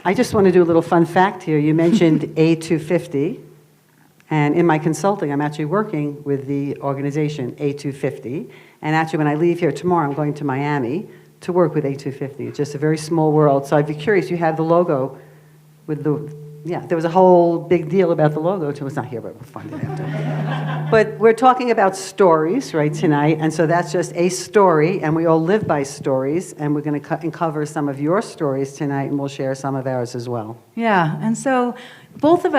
I just want to do a little fun fact here. You mentioned A250, and in my consulting, I'm actually working with the organization A250, and actually when I leave here tomorrow, I'm going to Miami to work with A250. It's just a very small world, so I'd be curious, you have the logo with the, yeah, there was a whole big deal about the logo, too. It's not here, but we'll find it after. But we're talking about stories, right, tonight, and so that's just a story, and we all live by stories, and we're going to cover some of your stories tonight, and we'll share some of ours as well. Yeah, and so both of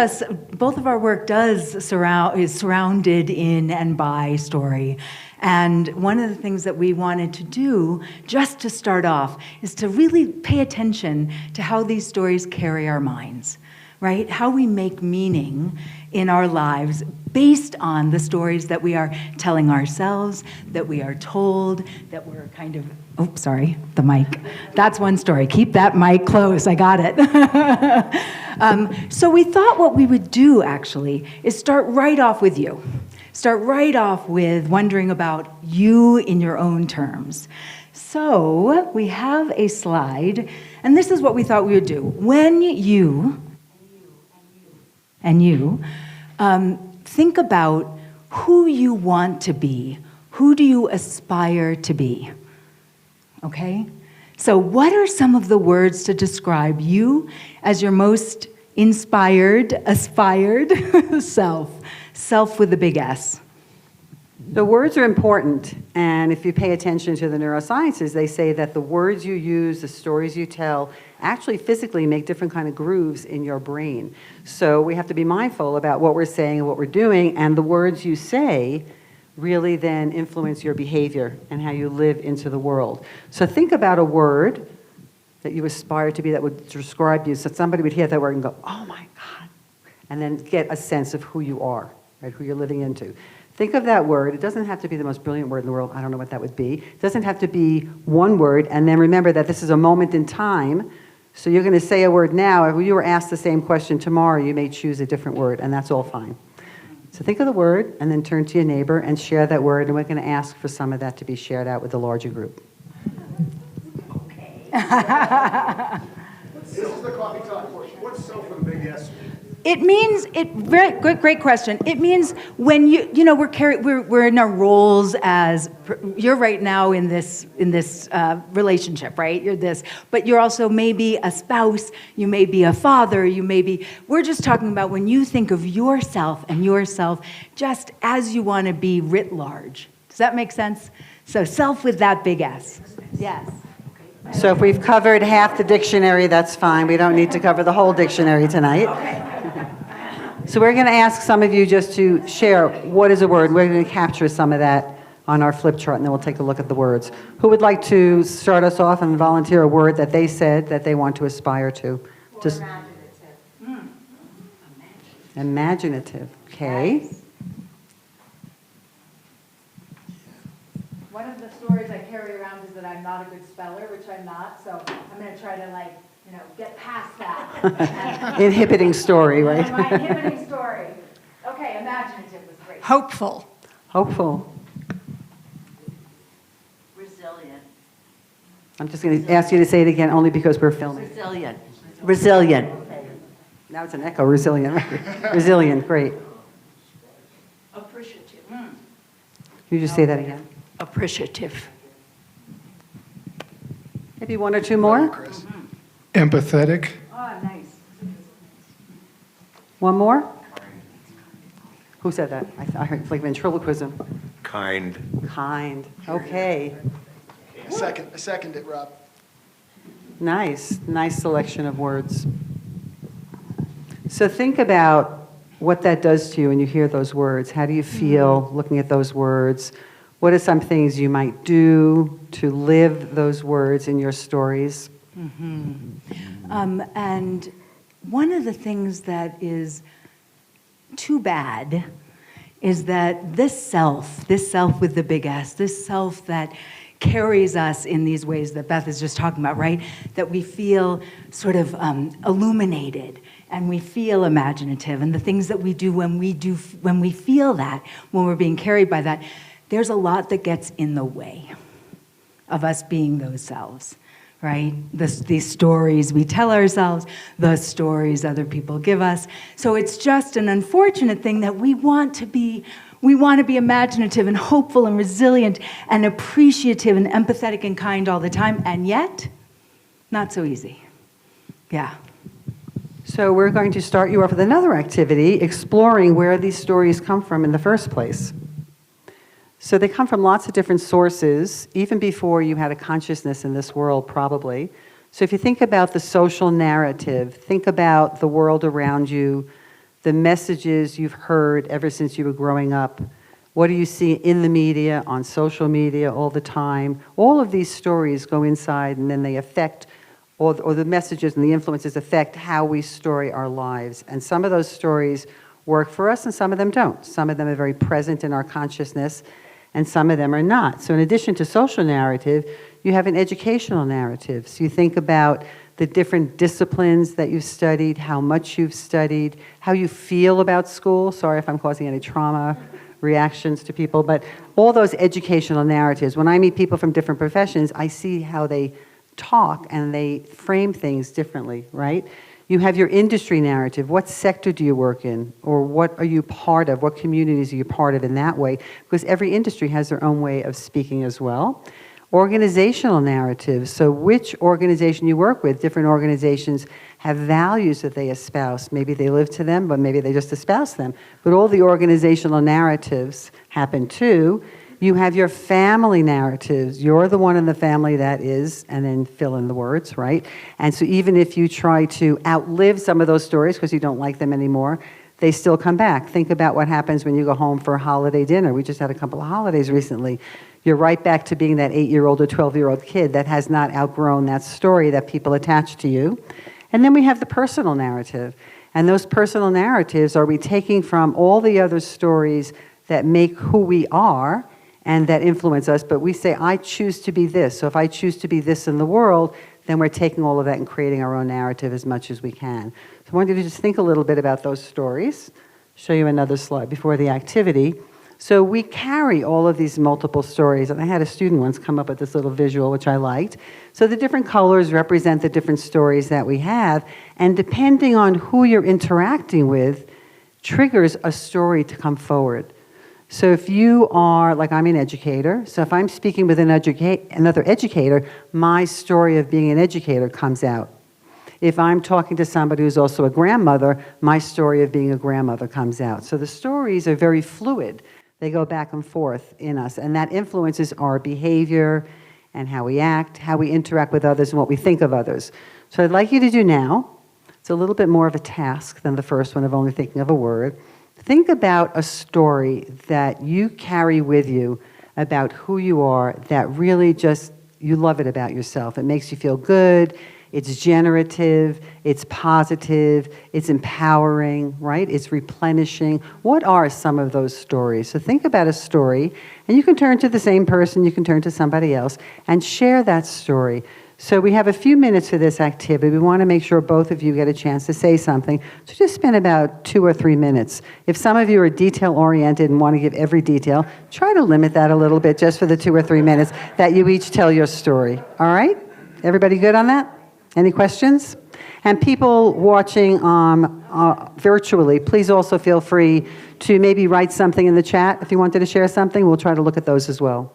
our work is surrounded in and by story. And one of the things that we wanted to do, just to start off, is to really pay attention to how these stories carry our minds, right? How we make meaning in our lives based on the stories that we are telling ourselves, that we are told, that we're kind of, oh, sorry, the mic. That's one story. Keep that mic close. I got it. So we thought what we would do, actually, is start right off with you. Start right off with wondering about you in your own terms. So we have a slide, and this is what we thought we would do. When you think about who you want to be, who do you aspire to be? Okay? So what are some of the words to describe you as your most inspired, aspired self? Self with a big S. The words are important, and if you pay attention to the neurosciences, they say that the words you use, the stories you tell, actually physically make different kind of grooves in your brain. So we have to be mindful about what we're saying and what we're doing, and the words you say really then influence your behavior and how you live into the world. So think about a word that you aspire to be that would describe you, so somebody would hear that word and go, oh my God, and then get a sense of who you are, right, who you're living into. Think of that word. It doesn't have to be the most brilliant word in the world. I don't know what that would be. It doesn't have to be one word, and then remember that this is a moment in time, so you're going to say a word now. If you were asked the same question tomorrow, you may choose a different word, and that's all fine. So think of the word, and then turn to your neighbor and share that word, and we're going to ask for some of that to be shared out with the larger group. Okay. This is the coffee talk portion. What's self with a big S? It means, very good, great question. It means when we're in our roles as, you're right now in this relationship, right? You're this, but you're also maybe a spouse, you may be a father, we're just talking about when you think of yourself and yourself just as you want to be writ large. Does that make sense? So self with that big S. Yes. So if we've covered half the dictionary, that's fine. We don't need to cover the whole dictionary tonight. Okay. So we're going to ask some of you just to share what is a word. We're going to capture some of that on our flip chart, and then we'll take a look at the words. Who would like to start us off and volunteer a word that they said that they want to aspire to? Just Imaginative. Imaginative. Okay. Nice. One of the stories I carry around is that I'm not a good speller, which I'm not, so I'm going to try to get past that. Inhibiting story, right? My inhibiting story. Okay, imaginative was great. Hopeful. Hopeful. Resilient. I'm just going to ask you to say it again only because we're filming. Resilient. Resilient. Now it's an echo. Resilient. Right? Resilient. Great. Appreciative. Can you just say that again? Appreciative. Maybe one or two more? Chris. Empathetic. Oh, nice. One more? Who said that? I heard like ventriloquism. Kind. Kind. Okay. I second it, Rob. Nice. Nice selection of words. So think about what that does to you when you hear those words. How do you feel looking at those words? What are some things you might do to live those words in your stories? And one of the things that is too bad is that this self with the big S, this self that carries us in these ways that Beth is just talking about, right? That we feel sort of illuminated and we feel imaginative, and the things that we do when we feel that, when we're being carried by that, there's a lot that gets in the way of us being those selves, right? These stories we tell ourselves, the stories other people give us. So it's just an unfortunate thing that we want to be imaginative and hopeful and resilient and appreciative and empathetic and kind all the time, and yet, not so easy. Yeah. So we're going to start you off with another activity, exploring where these stories come from in the first place. So they come from lots of different sources, even before you had a consciousness in this world, probably. So if you think about the social narrative, think about the world around you, the messages you've heard ever since you were growing up. What do you see in the media, on social media all the time? All of these stories go inside, and then they affect, or the messages and the influences affect how we story our lives. And some of those stories work for us and some of them don't. Some of them are very present in our consciousness and some of them are not. So in addition to social narrative, you have an educational narrative. So you think about the different disciplines that you've studied, how much you've studied, how you feel about school. Sorry if I'm causing any trauma reactions to people, but all those educational narratives. When I meet people from different professions, I see how they talk and they frame things differently, right? You have your industry narrative. What sector do you work in? Or what are you part of? What communities are you part of in that way? Because every industry has their own way of speaking as well. Organizational narratives. So which organization you work with, different organizations have values that they espouse. Maybe they live to them, but maybe they just espouse them. But all the organizational narratives happen too. You have your family narratives. You're the one in the family that is, and then fill in the words, right? And so even if you try to outlive some of those stories because you don't like them anymore, they still come back. Think about what happens when you go home for a holiday dinner. We just had a couple of holidays recently. You're right back to being that 8-year-old or 12-year-old kid that has not outgrown that story that people attach to you. And then we have the personal narrative. And those personal narratives are we taking from all the other stories that make who we are and that influence us, but we say, I choose to be this. So if I choose to be this in the world, then we're taking all of that and creating our own narrative as much as we can. So I want you to just think a little bit about those stories. Show you another slide before the activity. So we carry all of these multiple stories, and I had a student once come up with this little visual, which I liked. So the different colors represent the different stories that we have, and depending on who you're interacting with, triggers a story to come forward. So if you are, like I'm an educator, so if I'm speaking with another educator, my story of being an educator comes out. If I'm talking to somebody who's also a grandmother, my story of being a grandmother comes out. So the stories are very fluid. They go back and forth in us, and that influences our behavior and how we act, how we interact with others, and what we think of others. So I'd like you to do now, it's a little bit more of a task than the first one of only thinking of a word. Think about a story that you carry with you about who you are that really just, you love it about yourself. It makes you feel good, it's generative, it's positive, it's empowering, right? It's replenishing. What are some of those stories? So think about a story, and you can turn to the same person, you can turn to somebody else, and share that story. So we have a few minutes for this activity. We want to make sure both of you get a chance to say something. So just spend about 2 or 3 minutes. If some of you are detail-oriented and want to give every detail, try to limit that a little bit just for the 2 or 3 minutes that you each tell your story. All right? Everybody good on that? Any questions? And people watching virtually, please also feel free to maybe write something in the chat. If you wanted to share something, we'll try to look at those as well.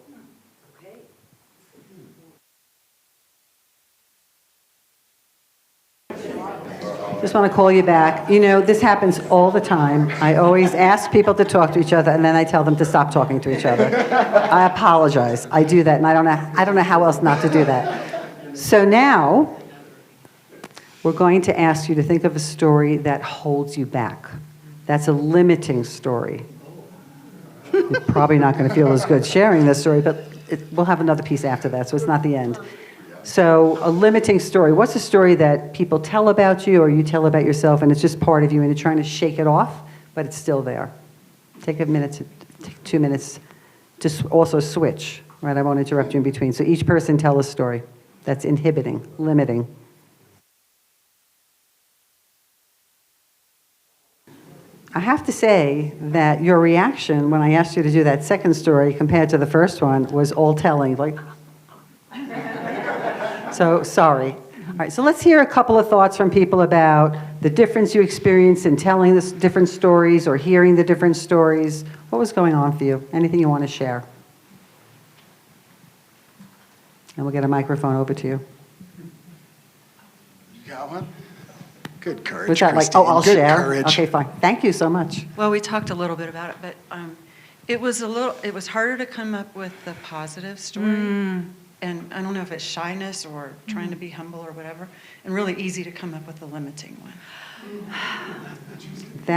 Just want to call you back. You know, this happens all the time. I always ask people to talk to each other, and then I tell them to stop talking to each other. I apologize. I do that, and I don't know how else not to do that. So now, we're going to ask you to think of a story that holds you back. That's a limiting story. You're probably not going to feel as good sharing this story, but we'll have another piece after that, so it's not the end. So a limiting story. What's a story that people tell about you or you tell about yourself and it's just part of you and you're trying to shake it off, but it's still there? Take a minute, take 2 minutes to also switch, right? I won't interrupt you in between. So each person tell a story that's inhibiting, limiting. I have to say that your reaction when I asked you to do that second story compared to the first one was all telling, like, So, sorry. All right, so let's hear a couple of thoughts from people about the difference you experienced in telling the different stories or hearing the different stories. What was going on for you? Anything you want to share? And we'll get a microphone over to you. You got one? Good courage, Was that like, Christine. oh, I'll Good share? courage. Okay, fine. Thank you so much. Well, we talked a little bit about it, but it was harder to come up with the positive story. And I don't know if it's shyness or trying to be humble or whatever, and really easy to come up with the limiting one.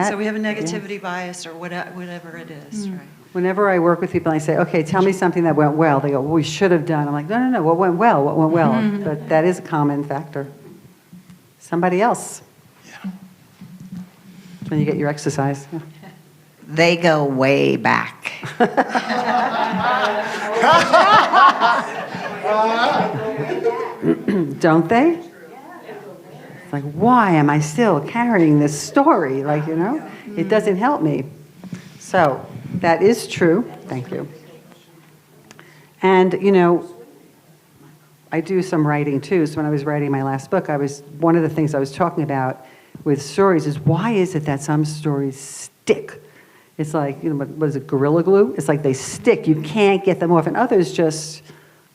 So we have a negativity bias or whatever it is, right? Whenever I work with people, I say, okay, tell me something that went well. They go, well, we should have done. I'm like, no, what went well? What went well? But that is a common factor. Somebody else. Yeah. When you get your exercise. Yeah. They go way back. Don't they? It's like, why am I still carrying this story? Like, it doesn't help me. So that is true. Thank you. And, I do some writing too. So when I was writing my last book, one of the things I was talking about with stories is why is it that some stories stick? It's like, what is it, Gorilla Glue? It's like they stick. You can't get them off, and others just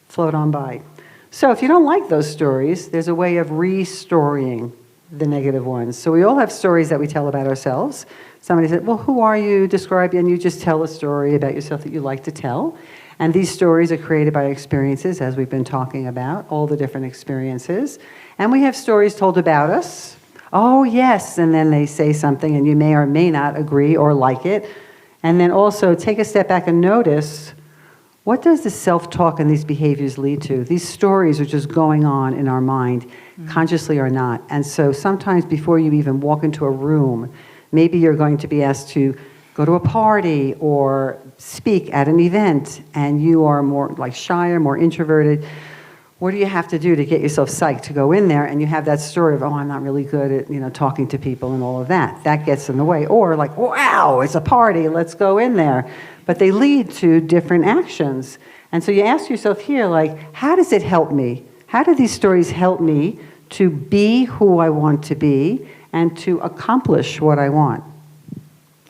float on by. So if you don't like those stories, there's a way of restoring the negative ones. So we all have stories that we tell about ourselves. Somebody said, well, who are you? Describe you, and you just tell a story about yourself that you like to tell. And these stories are created by experiences, as we've been talking about, all the different experiences. And we have stories told about us. Oh, yes, and then they say something, and you may or may not agree or like it. And then also take a step back and notice, what does the self-talk and these behaviors lead to? These stories are just going on in our mind, consciously or not. And so sometimes before you even walk into a room, maybe you're going to be asked to go to a party or speak at an event, and you are more like shy or more introverted. What do you have to do to get yourself psyched to go in there? And you have that story of, oh, I'm not really good at talking to people and all of that. That gets in the way. Or like, wow, it's a party, let's go in there. But they lead to different actions. And so you ask yourself here, like, how does it help me? How do these stories help me to be who I want to be and to accomplish what I want?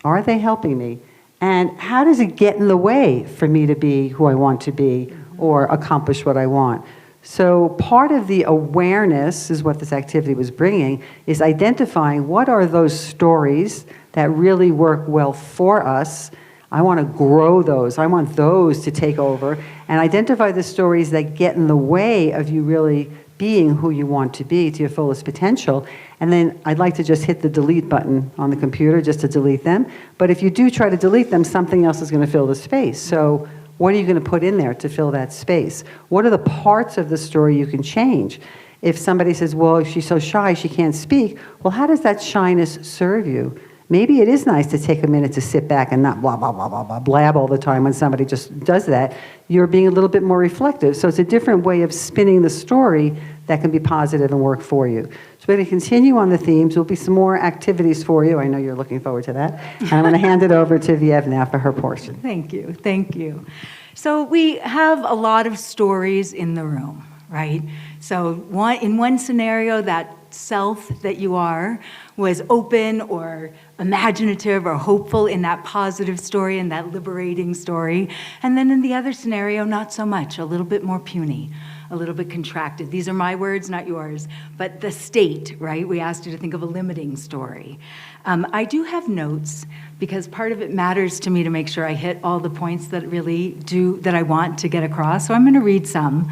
Are they helping me? And how does it get in the way for me to be who I want to be or accomplish what I want? So part of the awareness is what this activity was bringing, is identifying what are those stories that really work well for us. I want to grow those. I want those to take over, and identify the stories that get in the way of you really being who you want to be to your fullest potential. And then I'd like to just hit the delete button on the computer just to delete them. But if you do try to delete them, something else is going to fill the space. So what are you going to put in there to fill that space? What are the parts of the story you can change? If somebody says, well, she's so shy, she can't speak, well, how does that shyness serve you? Maybe it is nice to take a minute to sit back and not blah, blah, blah, blah, blah, blab all the time when somebody just does that. You're being a little bit more reflective. So it's a different way of spinning the story that can be positive and work for you. So we're going to continue on the themes. There'll be some more activities for you. I know you're looking forward to that. And I'm going to hand it over to Vieve now for her portion. Thank you, thank you. So we have a lot of stories in the room, right? So in one scenario, that self that you are was open or imaginative or hopeful in that positive story and that liberating story. And then in the other scenario, not so much, a little bit more puny, a little bit contracted. These are my words, not yours. But the state, right? We asked you to think of a limiting story. I do have notes because part of it matters to me to make sure I hit all the points that that I want to get across. So I'm going to read some.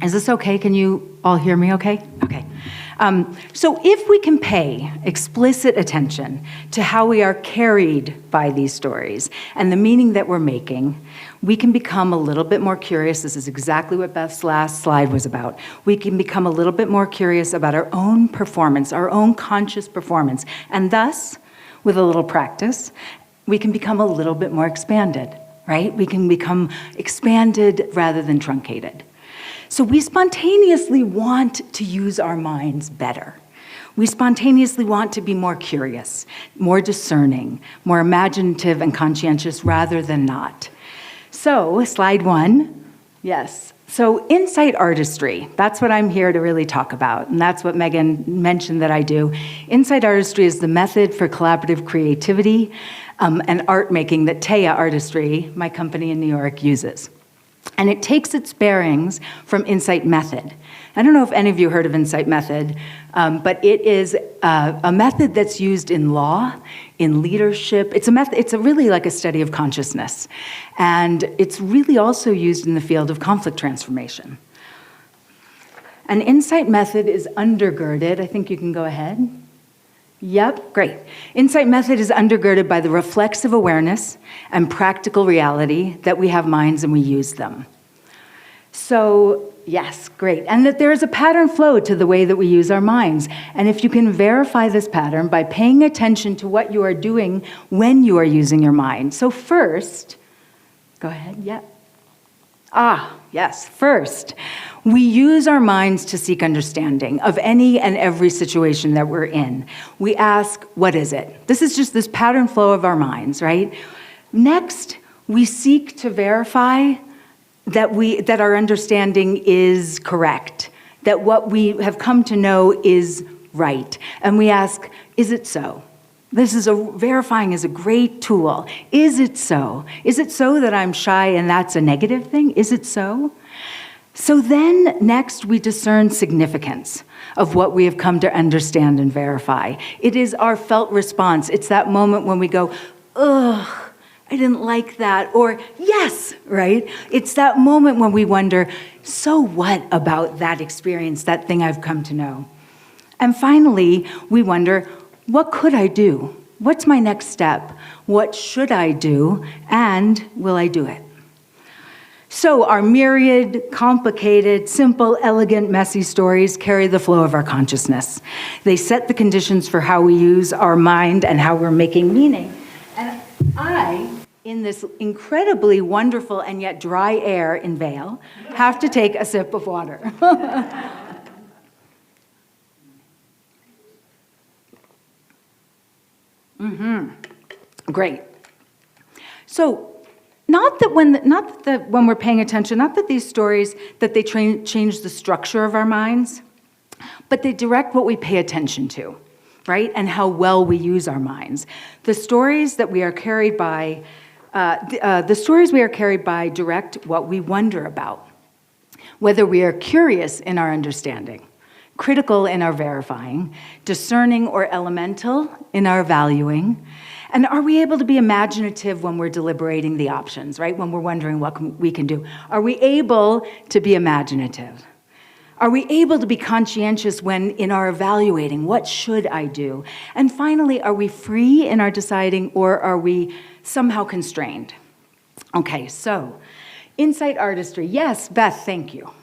Is this okay? Can you all hear me okay? Okay. So if we can pay explicit attention to how we are carried by these stories and the meaning that we're making, we can become a little bit more curious. This is exactly what Beth's last slide was about. We can become a little bit more curious about our own performance, our own conscious performance. And thus, with a little practice, we can become a little bit more expanded, right? We can become expanded rather than truncated. So we spontaneously want to use our minds better. We spontaneously want to be more curious, more discerning, more imaginative and conscientious rather than not. So, slide 1, yes, So insight artistry, that's what I'm here to really talk about, and that's what Megan mentioned that I do. Insight artistry is the method for collaborative creativity and art making that TÉA Artistry, my company in New York, uses. And it takes its bearings from insight method. I don't know if any of you heard of insight method, but it is a method that's used in law, in leadership. It's really like a study of consciousness. And it's really also used in the field of conflict transformation. An insight method is undergirded. I think you can go ahead. Yep, great. Insight method is undergirded by the reflexive awareness and practical reality that we have minds and we use them. So, yes, great. And that there is a pattern flow to the way that we use our minds. And if you can verify this pattern by paying attention to what you are doing when you are using your mind. So first, go ahead, yeah. Yes, first, we use our minds to seek understanding of any and every situation that we're in. We ask, what is it? This is just this pattern flow of our minds, right? Next, we seek to verify that our understanding is correct, that what we have come to know is right. And we ask, is it so? Verifying is a great tool. Is it so? Is it so that I'm shy and that's a negative thing? Is it so? So then next we discern significance of what we have come to understand and verify. It is our felt response. It's that moment when we go, ugh, I didn't like that, or yes, right? It's that moment when we wonder, so what about that experience, that thing I've come to know? And finally, we wonder, what could I do? What's my next step? What should I do? And will I do it? So our myriad, complicated, simple, elegant, messy stories carry the flow of our consciousness. They set the conditions for how we use our mind and how we're making meaning. And I, in this incredibly wonderful and yet dry air in Vail, have to take a sip of water. Great. So, not that when we're paying attention, not that these stories, that they change the structure of our minds, but they direct what we pay attention to, right? And how well we use our minds. The stories that we are carried by, direct what we wonder about, whether we are curious in our understanding, critical in our verifying, discerning or elemental in our valuing, and are we able to be imaginative when we're deliberating the options, right? When we're wondering what we can do. Are we able to be imaginative? Are we able to be conscientious when in our evaluating, what should I do? And finally, are we free in our deciding, or are we somehow constrained? Okay, so insight artistry. Yes, Beth, thank you.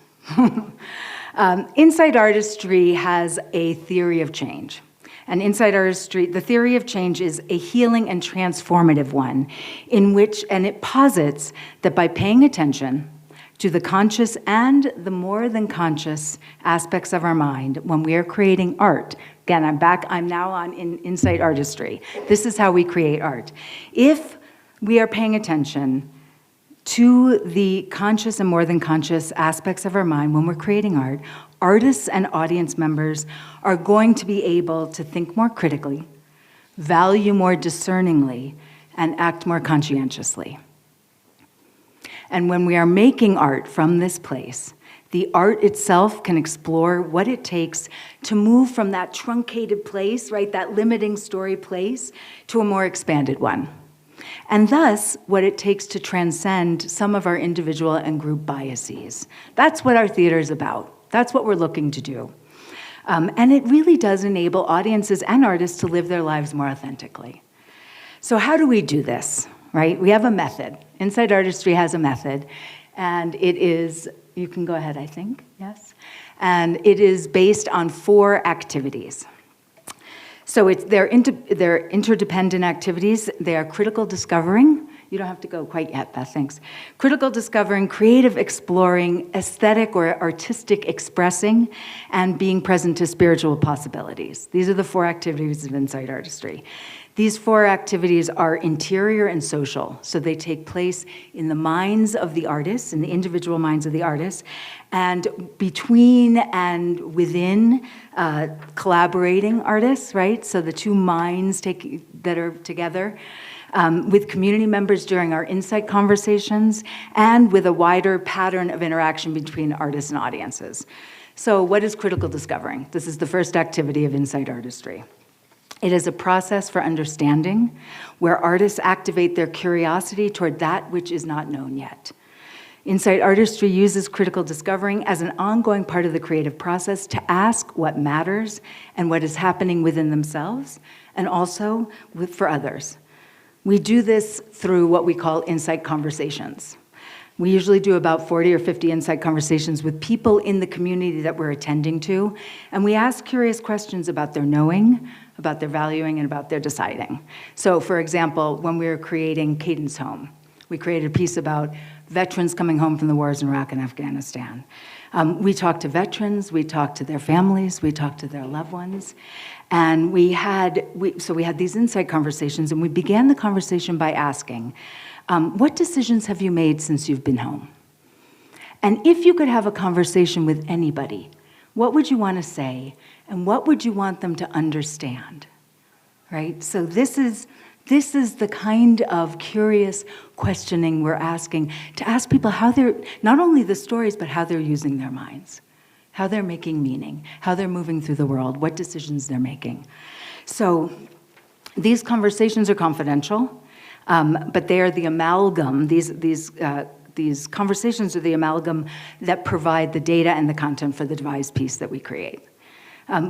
Insight artistry has a theory of change. And insight artistry, the theory of change is a healing and transformative one, and it posits that by paying attention to the conscious and the more than conscious aspects of our mind when we are creating art. Again, I'm now on insight artistry. This is how we create art. If we are paying attention to the conscious and more than conscious aspects of our mind when we're creating art, artists and audience members are going to be able to think more critically, value more discerningly, and act more conscientiously. And when we are making art from this place, the art itself can explore what it takes to move from that truncated place, right, that limiting story place, to a more expanded one. And thus, what it takes to transcend some of our individual and group biases. That's what our theater is about. That's what we're looking to do. And it really does enable audiences and artists to live their lives more authentically. So how do we do this, right? We have a method. Insight Artistry has a method. And it is, you can go ahead, I think, yes? And it is based on 4 activities. So they're interdependent activities. They are critical discovering. You don't have to go quite yet, Beth, thanks. Critical discovering, creative exploring, aesthetic or artistic expressing, and being present to spiritual possibilities. These are the 4 activities of insight artistry. These 4 activities are interior and social, so they take place in the minds of the artists, in the individual minds of the artists, and between and within collaborating artists, right? So the 2 minds that are together, with community members during our insight conversations, and with a wider pattern of interaction between artists and audiences. So what is critical discovering? This is the first activity of Insight Artistry. It is a process for understanding where artists activate their curiosity toward that which is not known yet. Insight Artistry uses critical discovering as an ongoing part of the creative process to ask what matters and what is happening within themselves and also for others. We do this through what we call insight conversations. We usually do about 40 or 50 insight conversations with people in the community that we're attending to, and we ask curious questions about their knowing, about their valuing, and about their deciding. So, for example, when we were creating Cadence Home, we created a piece about veterans coming home from the wars in Iraq and Afghanistan. We talked to veterans, we talked to their families, we talked to their loved ones, and we had these insight conversations, and we began the conversation by asking, what decisions have you made since you've been home? And if you could have a conversation with anybody, what would you want to say, and what would you want them to understand? Right? So this is the kind of curious questioning we're asking, to ask people how they're, not only the stories, but how they're using their minds, how they're making meaning, how they're moving through the world, what decisions they're making. So these conversations are confidential, but they are the amalgam, these conversations are the amalgam that provide the data and the content for the devised piece that we create.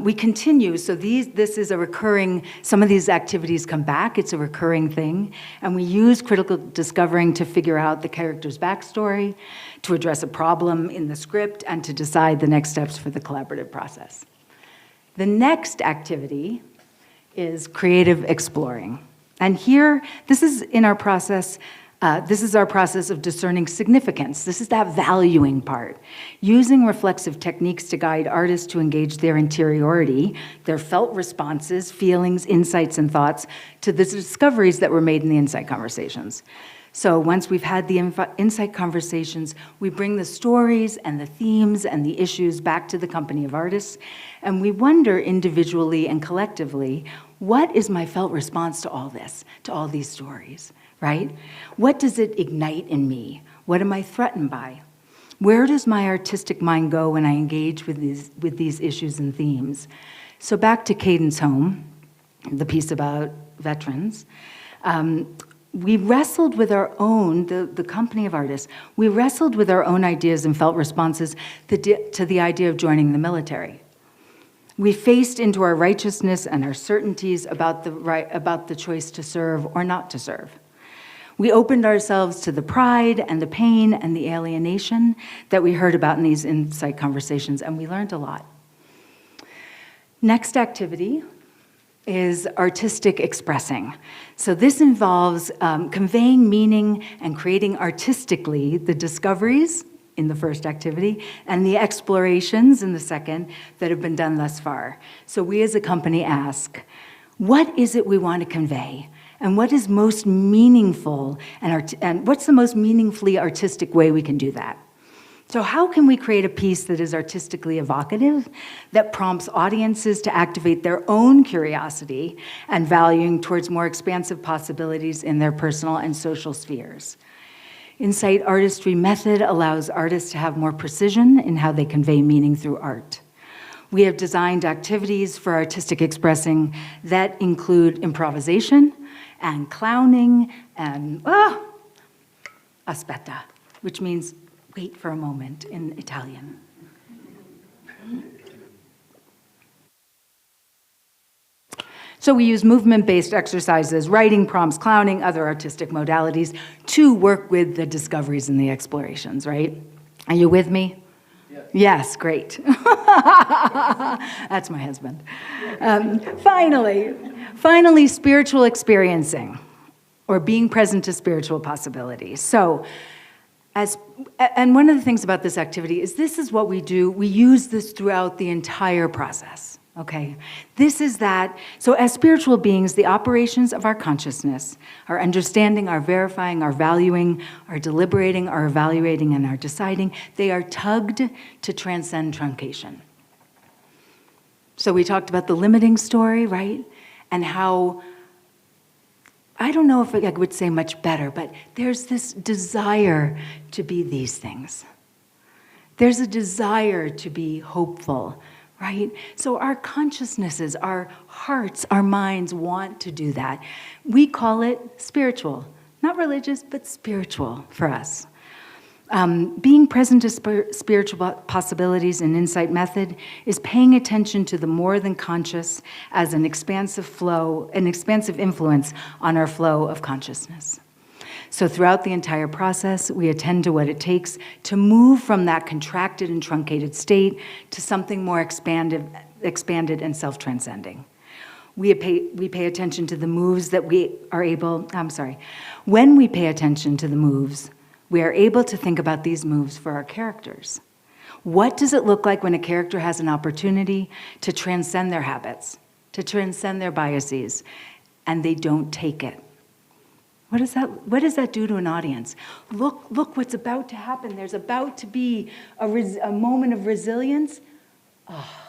We continue, so this is a recurring, some of these activities come back, it's a recurring thing, and we use critical discovering to figure out the character's backstory, to address a problem in the script, and to decide the next steps for the collaborative process. The next activity is creative exploring. And here, this is in our process, this is our process of discerning significance. This is that valuing part. Using reflexive techniques to guide artists to engage their interiority, their felt responses, feelings, insights, and thoughts to the discoveries that were made in the insight conversations. So once we've had the insight conversations, we bring the stories and the themes and the issues back to the company of artists, and we wonder individually and collectively, what is my felt response to all this, to all these stories, right? What does it ignite in me? What am I threatened by? Where does my artistic mind go when I engage with these issues and themes? So back to Cadence Home, the piece about veterans. We wrestled with our own, the company of artists, we wrestled with our own ideas and felt responses to the idea of joining the military. We faced into our righteousness and our certainties about the choice to serve or not to serve. We opened ourselves to the pride and the pain and the alienation that we heard about in these insight conversations, and we learned a lot. Next activity is artistic expressing. So this involves conveying meaning and creating artistically the discoveries in the first activity and the explorations in the second that have been done thus far. So we as a company ask, what is it we want to convey? And what is most meaningful and what's the most meaningfully artistic way we can do that? So how can we create a piece that is artistically evocative, that prompts audiences to activate their own curiosity and valuing towards more expansive possibilities in their personal and social spheres? Insight Artistry method allows artists to have more precision in how they convey meaning through art. We have designed activities for artistic expressing that include improvisation and clowning and aspetta, which means wait for a moment in Italian. So we use movement-based exercises, writing prompts, clowning, other artistic modalities to work with the discoveries and the explorations, right? Are you with me? Yes, great. That's my husband. Finally, spiritual experiencing, or being present to spiritual possibilities. So, and one of the things about this activity is this is what we do. We use this throughout the entire process, Okay, this is that. So as spiritual beings, the operations of our consciousness, our understanding, our verifying, our valuing, our deliberating, our evaluating, and our deciding, they are tugged to transcend truncation. So we talked about the limiting story, right? And how, I don't know if I would say much better, but there's this desire to be these things. There's a desire to be hopeful, right? So our consciousnesses, our hearts, our minds want to do that. We call it spiritual, not religious, but spiritual for us. Being present to spiritual possibilities in Insight Method is paying attention to the more than conscious as an expansive flow, an expansive influence on our flow of consciousness. So throughout the entire process, we attend to what it takes to move from that contracted and truncated state to something more expanded and self-transcending. We pay attention to the moves that we are able, when we pay attention to the moves, we are able to think about these moves for our characters. What does it look like when a character has an opportunity to transcend their habits, to transcend their biases, and they don't take it? What does that do to an audience? Look what's about to happen. There's about to be a moment of resilience. Oh,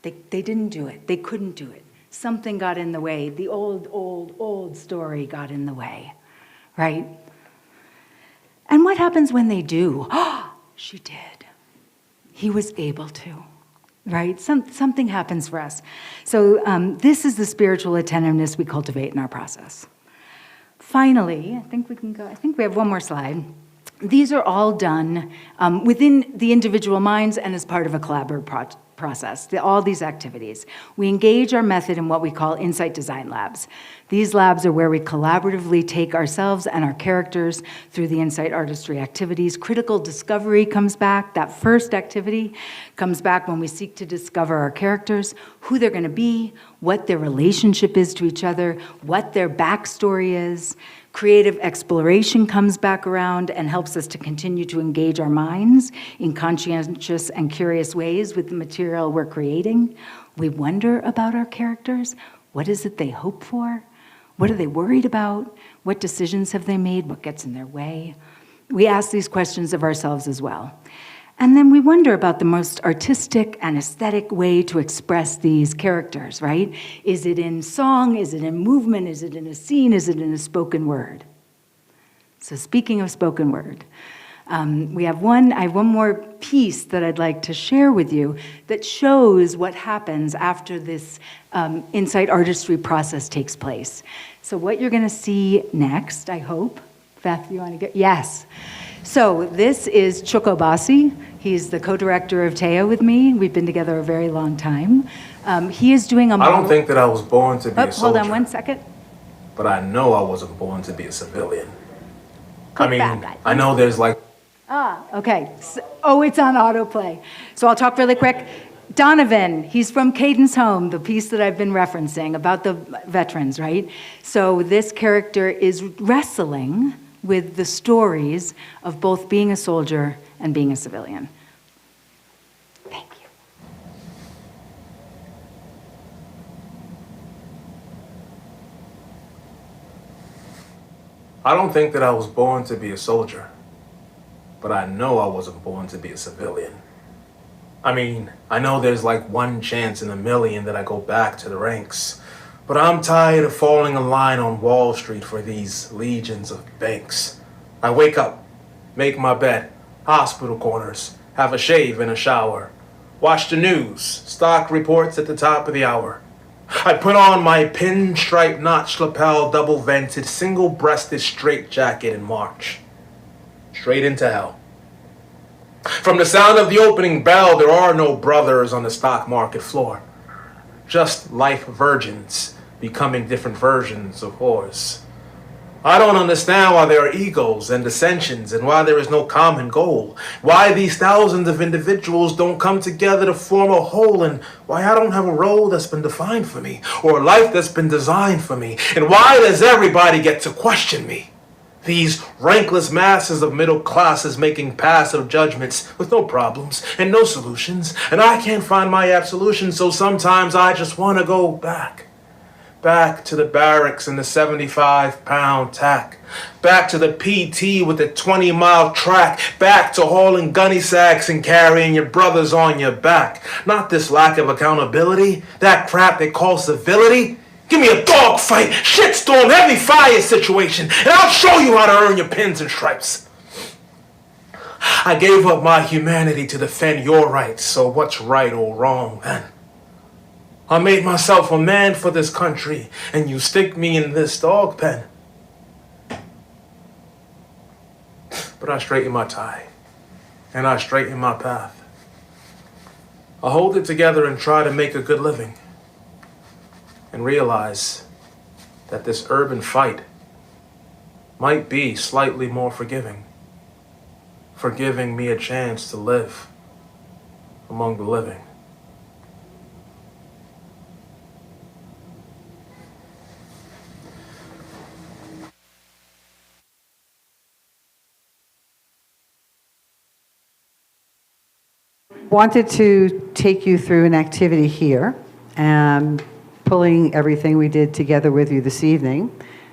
they didn't do it. They couldn't do it. Something got in the way. The old story got in the way, right? And what happens when they do? Oh, she did. He was able to, right? Something happens for us. So this is the spiritual attentiveness we cultivate in our process. Finally, I think we have one more slide. These are all done within the individual minds and as part of a collaborative process, all these activities. We engage our method in what we call Insight Design Labs. These labs are where we collaboratively take ourselves and our characters through the Insight Artistry activities. Critical discovery comes back. That first activity comes back when we seek to discover our characters, who they're going to be, what their relationship is to each other, what their backstory is. Creative exploration comes back around and helps us to continue to engage our minds in conscientious and curious ways with the material we're creating. We wonder about our characters. What is it they hope for? What are they worried about? What decisions have they made? What gets in their way? We ask these questions of ourselves as well. And then we wonder about the most artistic and aesthetic way to express these characters, right? Is it in song? Is it in movement? Is it in a scene? Is it in a spoken word? So speaking of spoken word, I have one more piece that I'd like to share with you that shows what happens after this Insight Artistry process takes place. So what you're gonna see next, I hope. Beth, you wanna get, yes. So this is Chukobasi. He's the co-director of TÉA with me. We've been together a very long time. He is doing a... I don't think that I was born to be a soldier. Hold on one second. But I know I wasn't born to be a civilian. Click back. I know there's like... Okay. So, it's on autoplay. So I'll talk really quick. Donovan, he's from Cadence Home, the piece that I've been referencing about the veterans, right? So this character is wrestling with the stories of both being a soldier and being a civilian. Thank you. I don't think that I was born to be a soldier. But I know I wasn't born to be a civilian. I know there's like one chance in a million that I go back to the ranks. But I'm tired of falling in line on Wall Street for these legions of banks. I wake up, make my bed, hospital corners, have a shave and a shower, watch the news, stock reports at the top of the hour. I put on my pinstripe notch lapel double-vented single-breasted straitjacket and march straight into hell. From the sound of the opening bell, there are no brothers on the stock market floor. Just life virgins becoming different versions of whores. I don't understand why there are egos and dissensions and why there is no common goal. Why these thousands of individuals don't come together to form a whole, and why I don't have a role that's been defined for me or a life that's been designed for me. And why does everybody get to question me? These rankless masses of middle classes making passive judgments with no problems and no solutions. And I can't find my absolution, so sometimes I just want to go back. Back to the barracks and the 75-pound tack. Back to the PT with the 20-mile track. Back to hauling gunny sacks and carrying your brothers on your back. Not this lack of accountability, that crap they call civility. Give me a dogfight, shitstorm, heavy fire situation, and I'll show you how to earn your pins and stripes. I gave up my humanity to defend your rights, so what's right or wrong then? I made myself a man for this country, and you stick me in this dog pen. But I straighten my tie, and I straighten my path. I hold it together and try to make a good living, and realize that this urban fight might be slightly more forgiving for giving me a chance to live among the living. Wanted to take you through an activity here, pulling everything we did together with you this evening.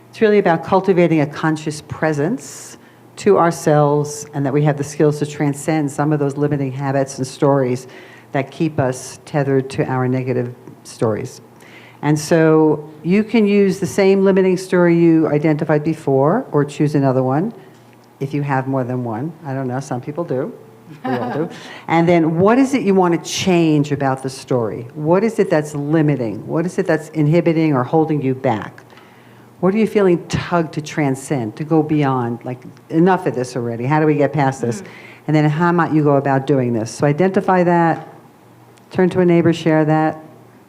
It's really about cultivating a conscious presence to ourselves, and that we have the skills to transcend some of those limiting habits and stories that keep us tethered to our negative stories. And so you can use the same limiting story you identified before, or choose another one if you have more than one. I don't know, some people do. We all do. And then what is it you want to change about the story? What is it that's limiting? What is it that's inhibiting or holding you back? What are you feeling tugged to transcend, to go beyond? Like, enough of this already. How do we get past this? And then how might you go about doing this? So identify that, turn to a neighbor, share that,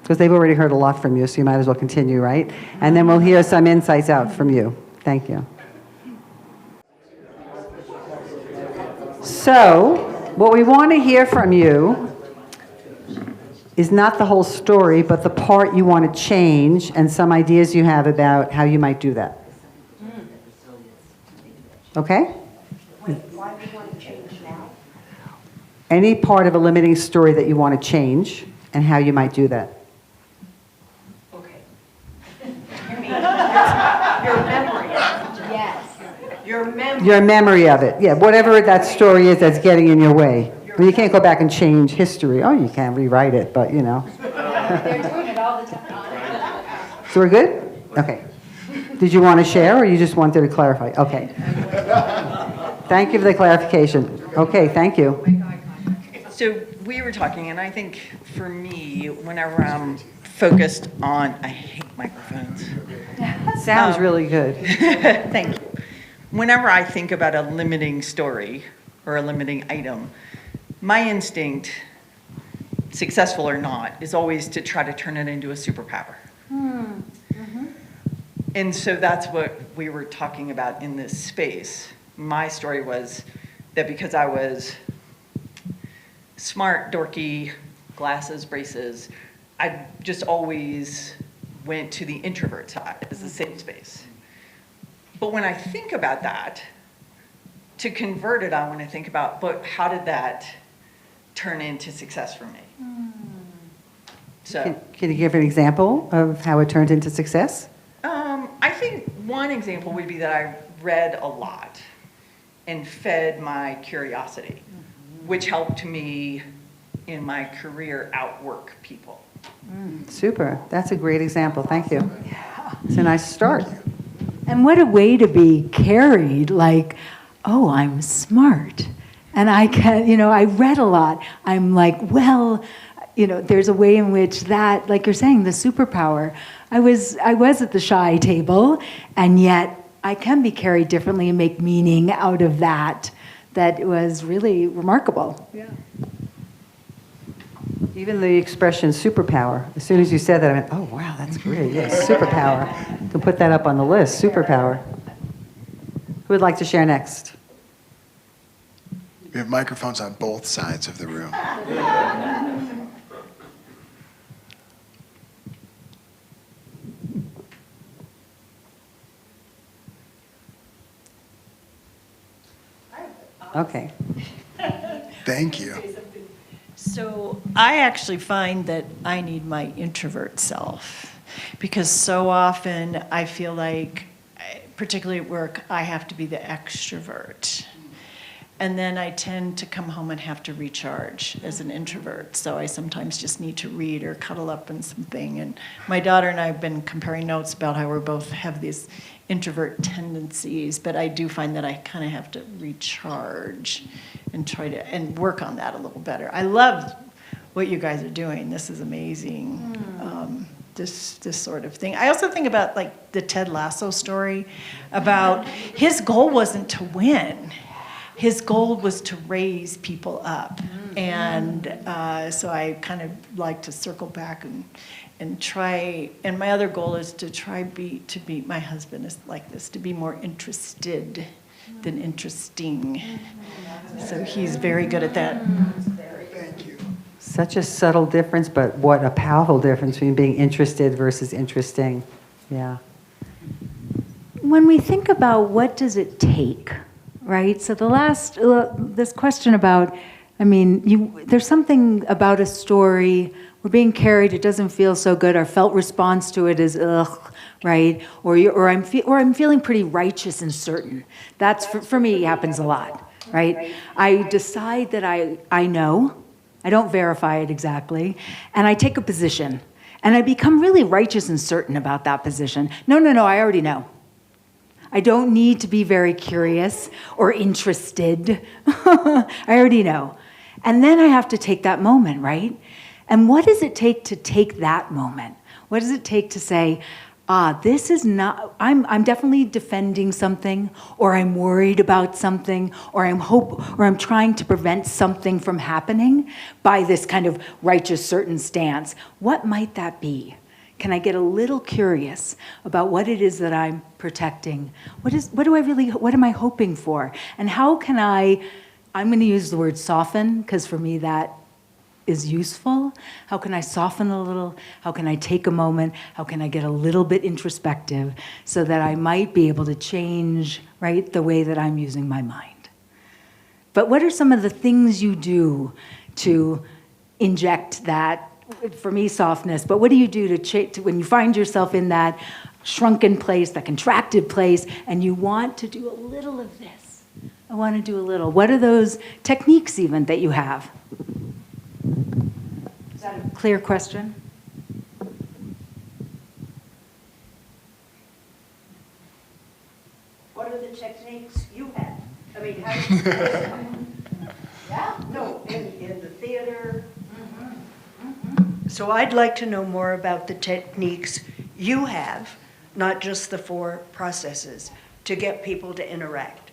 because they've already heard a lot from you, so you might as well continue, right? And then we'll hear some insights out from you. Thank you. So, what we want to hear from you is not the whole story, but the part you want to change and some ideas you have about how you might do that. Okay? Why do you want to change now? Any part of a limiting story that you want to change and how you might do that. Okay. You mean your memory? Yes. Your memory. Your memory of it. Yeah, whatever that story is that's getting in your way. Well, you can't go back and change history. Oh, you can rewrite it, but you know. They're doing it all the time. So we're good? Okay. Did you want to share, or you just wanted to clarify? Okay. Thank you for the clarification. Okay, thank you. So we were talking, and I think for me, whenever I'm focused on, I hate microphones. Sounds really good. Thank you. Whenever I think about a limiting story or a limiting item, my instinct, successful or not, is always to try to turn it into a superpower. And so that's what we were talking about in this space. My story was that because I was smart, dorky, glasses, braces, I just always went to the introvert side as a safe space. But when I think about that, to convert it, I want to think about, but how did that turn into success for me? So, Can you give an example of how it turned into success? I think one example would be that I read a lot and fed my curiosity, which helped me in my career outwork people. Super. That's a great example. Thank you. It's a nice start. And what a way to be carried, like, oh, I'm smart. And I can, I read a lot. I'm like, well, there's a way in which that, like you're saying, the superpower. I was at the shy table, and yet I can be carried differently and make meaning out of that. That was really remarkable. Yeah. Even the expression superpower, as soon as you said that, I went, oh, wow, that's great. Yes, superpower. You can put that up on the list, superpower. Who would like to share next? We have microphones on both sides of the room. Okay. Thank you. So I actually find that I need my introvert self because so often I feel like, particularly at work, I have to be the extrovert. And then I tend to come home and have to recharge as an introvert. So I sometimes just need to read or cuddle up on something. And my daughter and I have been comparing notes about how we both have these introvert tendencies, but I do find that I kind of have to recharge and try to and work on that a little better. I love what you guys are doing. This is amazing. This sort of thing. I also think about like the Ted Lasso story about his goal wasn't to win. His goal was to raise people up. And so I kind of like to circle back and try, and my other goal is to my husband is like this, to be more interested than interesting. So he's very good at that. Thank you. Such a subtle difference, but what a powerful difference between being interested versus interesting. Yeah. When we think about what does it take, right? So this question about, there's something about a story, we're being carried, it doesn't feel so good, our felt response to it is ugh, right? Or I'm feeling pretty righteous and certain. That's, for me, happens a lot, right? I decide that I know, I don't verify it exactly, and I take a position. And I become really righteous and certain about that position. No, I already know. I don't need to be very curious or interested. I already know. And then I have to take that moment, right? And what does it take to take that moment? What does it take to say, this is not, I'm definitely defending something, or I'm worried about something, or I'm trying to prevent something from happening by this kind of righteous, certain stance. What might that be? Can I get a little curious about what it is that I'm protecting? What am I hoping for? And how can I'm going to use the word soften, because for me that is useful. How can I soften a little? How can I take a moment? How can I get a little bit introspective so that I might be able to change, right, the way that I'm using my mind? But what are some of the things you do to inject that, for me, softness, but what do you do to when you find yourself in that shrunken place, that contracted place, and you want to do a little of this? I want to do a little. What are those techniques even that you have? Is that a clear question? What are the techniques you have? I mean, how do you Yeah, no, in the theater. So I'd like to know more about the techniques you have, not just the 4 processes, to get people to interact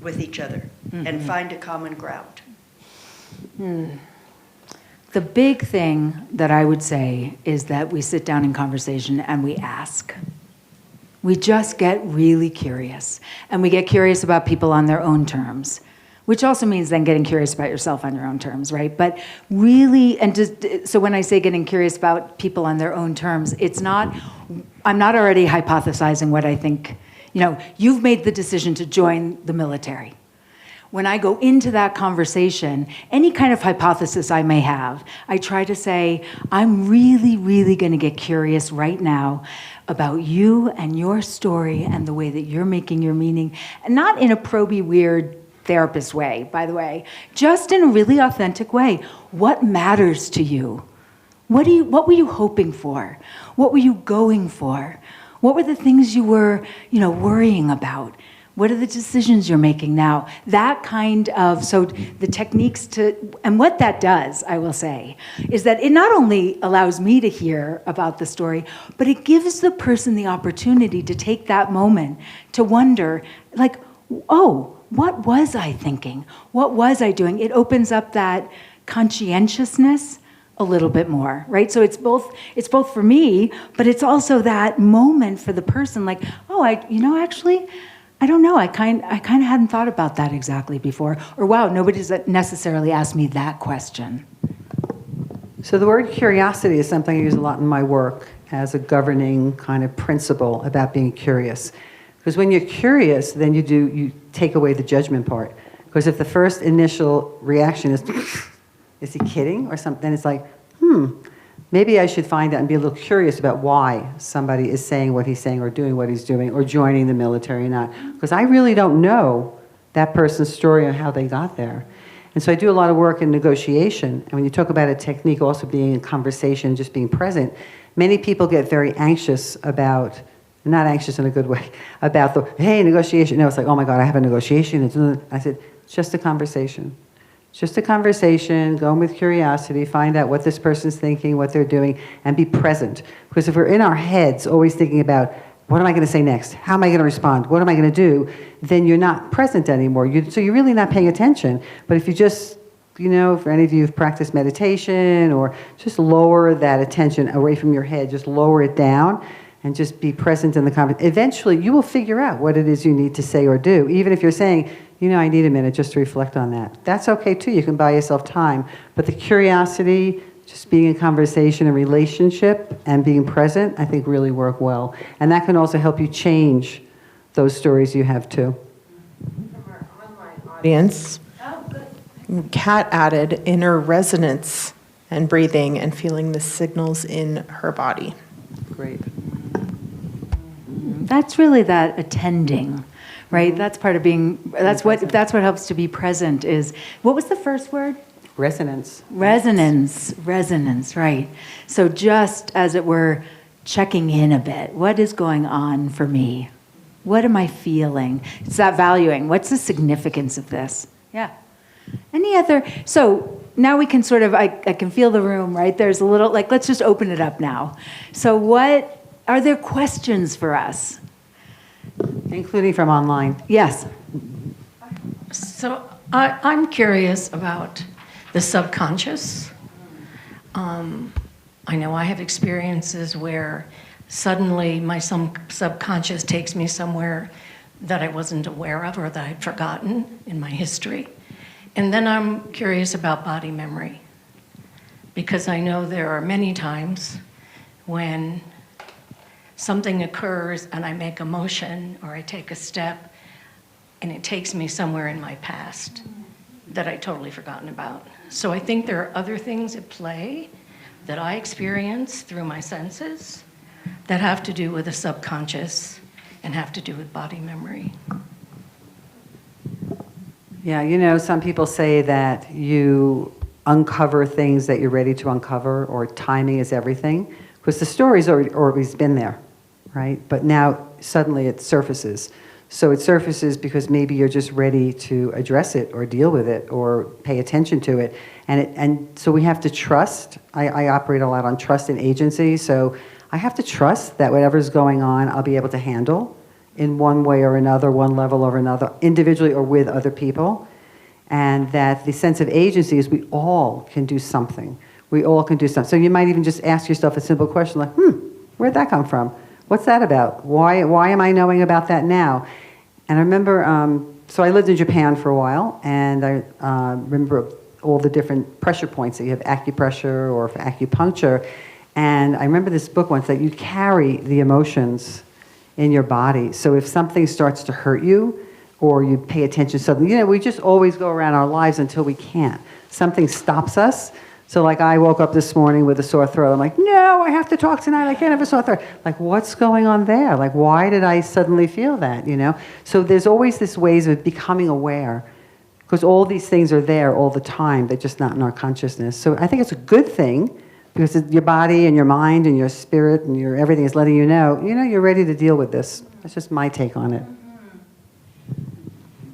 with each other and find a common ground. The big thing that I would say is that we sit down in conversation and we ask. We just get really curious. And we get curious about people on their own terms, which also means then getting curious about yourself on your own terms, right? But really, so when I say getting curious about people on their own terms, I'm not already hypothesizing what I think. You've made the decision to join the military. When I go into that conversation, any kind of hypothesis I may have, I try to say, I'm really, really going to get curious right now about you and your story and the way that you're making your meaning, and not in a proby, weird therapist way, by the way, just in a really authentic way. What matters to you? What were you hoping for? What were you going for? What were the things you were, worrying about? What are the decisions you're making now? That kind of, so the techniques and what that does, I will say, is that it not only allows me to hear about the story, but it gives the person the opportunity to take that moment to wonder, like, oh, what was I thinking? What was I doing? It opens up that conscientiousness a little bit more, right? So it's both for me, but it's also that moment for the person, like, oh, actually, I don't know. I kind of hadn't thought about that exactly before. Or wow, nobody's necessarily asked me that question. So the word curiosity is something I use a lot in my work as a governing kind of principle about being curious. Because when you're curious, then you take away the judgment part. Because if the first initial reaction is he kidding or something, then it's like, maybe I should find out and be a little curious about why somebody is saying what he's saying or doing what he's doing or joining the military or not. Because I really don't know that person's story and how they got there. And so I do a lot of work in negotiation. And when you talk about a technique also being in conversation, just being present, many people get very anxious about, not anxious in a good way, about the, hey, negotiation. No, it's like, oh my God, I have a negotiation. I said, it's just a conversation. Just a conversation, go in with curiosity, find out what this person's thinking, what they're doing, and be present. Because if we're in our heads always thinking about, what am I going to say next? How am I going to respond? What am I going to do? Then you're not present anymore. So you're really not paying attention. But if you just, for any of you who've practiced meditation, or just lower that attention away from your head, just lower it down, and just be present in the conversation. Eventually, you will figure out what it is you need to say or do. Even if you're saying, I need a minute just to reflect on that. That's okay too. You can buy yourself time. But the curiosity, just being in conversation and relationship and being present, I think really work well. And that can also help you change those stories you have too. From our online audience, Kat added inner resonance and breathing and feeling the signals in her body. Great. That's really that attending, right? That's part of being, that's what helps to be present is, what was the first word? Resonance. Resonance, right. So just as it were, checking in a bit. What is going on for me? What am I feeling? It's that valuing. What's the significance of this? Yeah. Any other, so now we can sort of, I can feel the room, right? There's a little, let's just open it up now. So are there questions for us? Including from online. Yes. So I'm curious about the subconscious. I know I have experiences where suddenly my subconscious takes me somewhere that I wasn't aware of or that I'd forgotten in my history. And then I'm curious about body memory, because I know there are many times when something occurs and I make a motion or I take a step and it takes me somewhere in my past that I'd totally forgotten about. So I think there are other things at play that I experience through my senses that have to do with the subconscious and have to do with body memory. Yeah, some people say that you uncover things that you're ready to uncover, or timing is everything, because the story's always been there, right? But now suddenly it surfaces. So it surfaces because maybe you're just ready to address it or deal with it or pay attention to it. And so we have to trust. I operate a lot on trust and agency. So I have to trust that whatever's going on, I'll be able to handle in one way or another, one level or another, individually or with other people. And that the sense of agency is we all can do something. We all can do something. So you might even just ask yourself a simple question like, where'd that come from? What's that about? Why am I knowing about that now? And I remember, so I lived in Japan for a while, and I remember all the different pressure points that you have, acupressure or for acupuncture. And I remember this book once that you carry the emotions in your body. So if something starts to hurt you, or you pay attention suddenly, we just always go around our lives until we can't. Something stops us. So I woke up this morning with a sore throat. I'm like, no, I have to talk tonight. I can't have a sore throat. What's going on there? Why did I suddenly feel that, So there's always this ways of becoming aware, because all these things are there all the time. They're just not in our consciousness. So I think it's a good thing, because your body and your mind and your spirit and your everything is letting you know, you're ready to deal with this. That's just my take on it.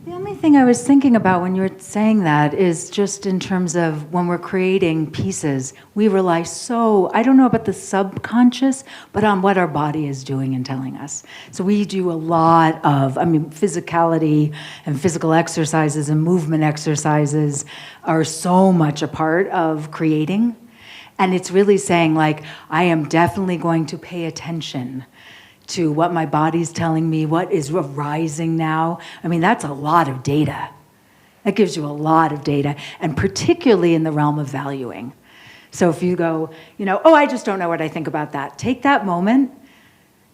The only thing I was thinking about when you were saying that is just in terms of when we're creating pieces, we rely I don't know about the subconscious, but on what our body is doing and telling us. So we do a lot of, physicality and physical exercises and movement exercises are so much a part of creating. And it's really saying I am definitely going to pay attention to what my body's telling me, what is arising now. That's a lot of data. That gives you a lot of data, and particularly in the realm of valuing. So if you go, I just don't know what I think about that. Take that moment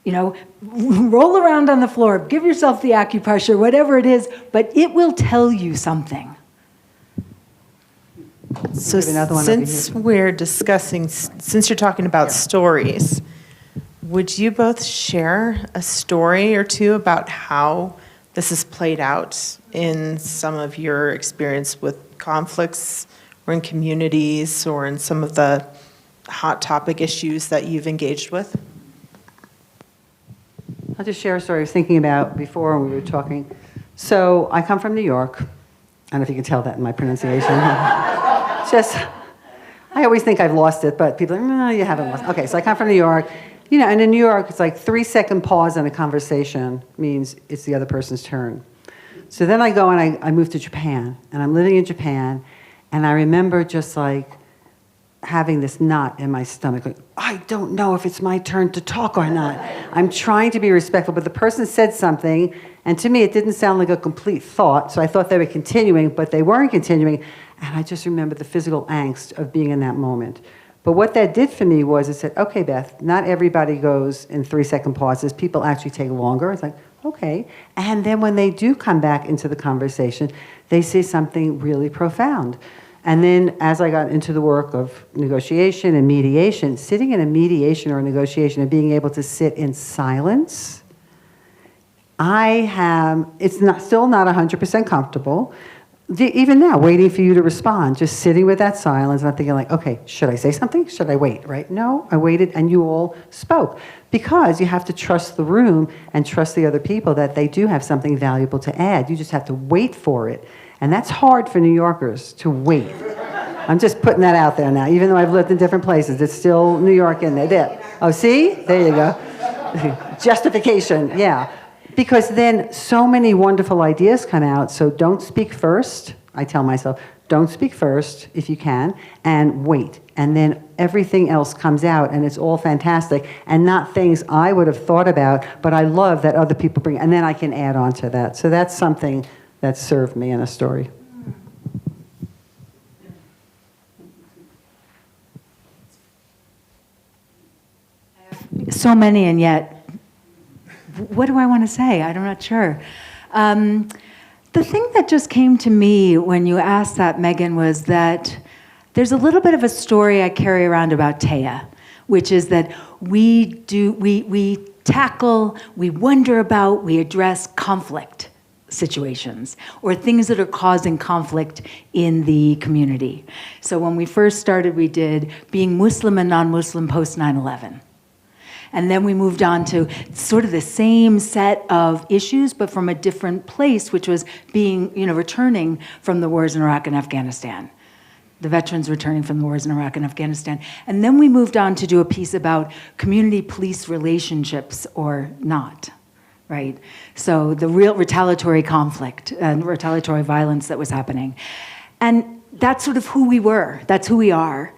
You know, roll around on the floor, give yourself the acupressure, whatever it is, but it will tell you something. So Give another one over since here. we're discussing, since you're talking about stories, would you both share a story or two about how this has played out in some of your experience with conflicts or in communities or in some of the hot topic issues that you've engaged with? I'll just share a story I was thinking about before when we were talking. So I come from New York. I don't know if you can tell that in my pronunciation. Just, I always think I've lost it, but people are like, no, you haven't lost it. Okay, so I come from New York. You know, and in New York, it's like 3-second pause in a conversation means it's the other person's turn. So then I go and I move to Japan, and I'm living in Japan, and I remember just like having this knot in my stomach, like, I don't know if it's my turn to talk or not. I'm trying to be respectful, but the person said something, and to me it didn't sound like a complete thought, so I thought they were continuing, but they weren't continuing, and I just remember the physical angst of being in that moment. But what that did for me was it said, okay, Beth, not everybody goes in 3-second pauses. People actually take longer. It's like, okay. And then when they do come back into the conversation, they say something really profound. And then as I got into the work of negotiation and mediation, sitting in a mediation or a negotiation and being able to sit in silence, it's still not 100% comfortable. Even now, waiting for you to respond, just sitting with that silence, and I'm thinking like, okay, should I say something? Should I wait, right? No, I waited, and you all spoke. Because you have to trust the room and trust the other people that they do have something valuable to add. You just have to wait for it. And that's hard for New Yorkers, to wait. I'm just putting that out there now. Even though I've lived in different places, it's still New York in there. There. Oh, see? There you go. Justification, yeah. Because then so many wonderful ideas come out, so don't speak first. I tell myself, don't speak first if you can, and wait. And then everything else comes out, and it's all fantastic, and not things I would have thought about, but I love that other people bring, and then I can add on to that. So that's something that served me in a story. So many, and yet, what do I want to say? I'm not sure. The thing that just came to me when you asked that, Megan, was that there's a little bit of a story I carry around about TÉA, which is that we tackle, we wonder about, we address conflict situations or things that are causing conflict in the community. So when we first started, we did being Muslim and non-Muslim post 9/11. And then we moved on to sort of the same set of issues, but from a different place, which was being, returning from the wars in Iraq and Afghanistan. The veterans returning from the wars in Iraq and Afghanistan. And then we moved on to do a piece about community police relationships or not, right? So the real retaliatory conflict and retaliatory violence that was happening. And that's sort of who we were, that's who we are.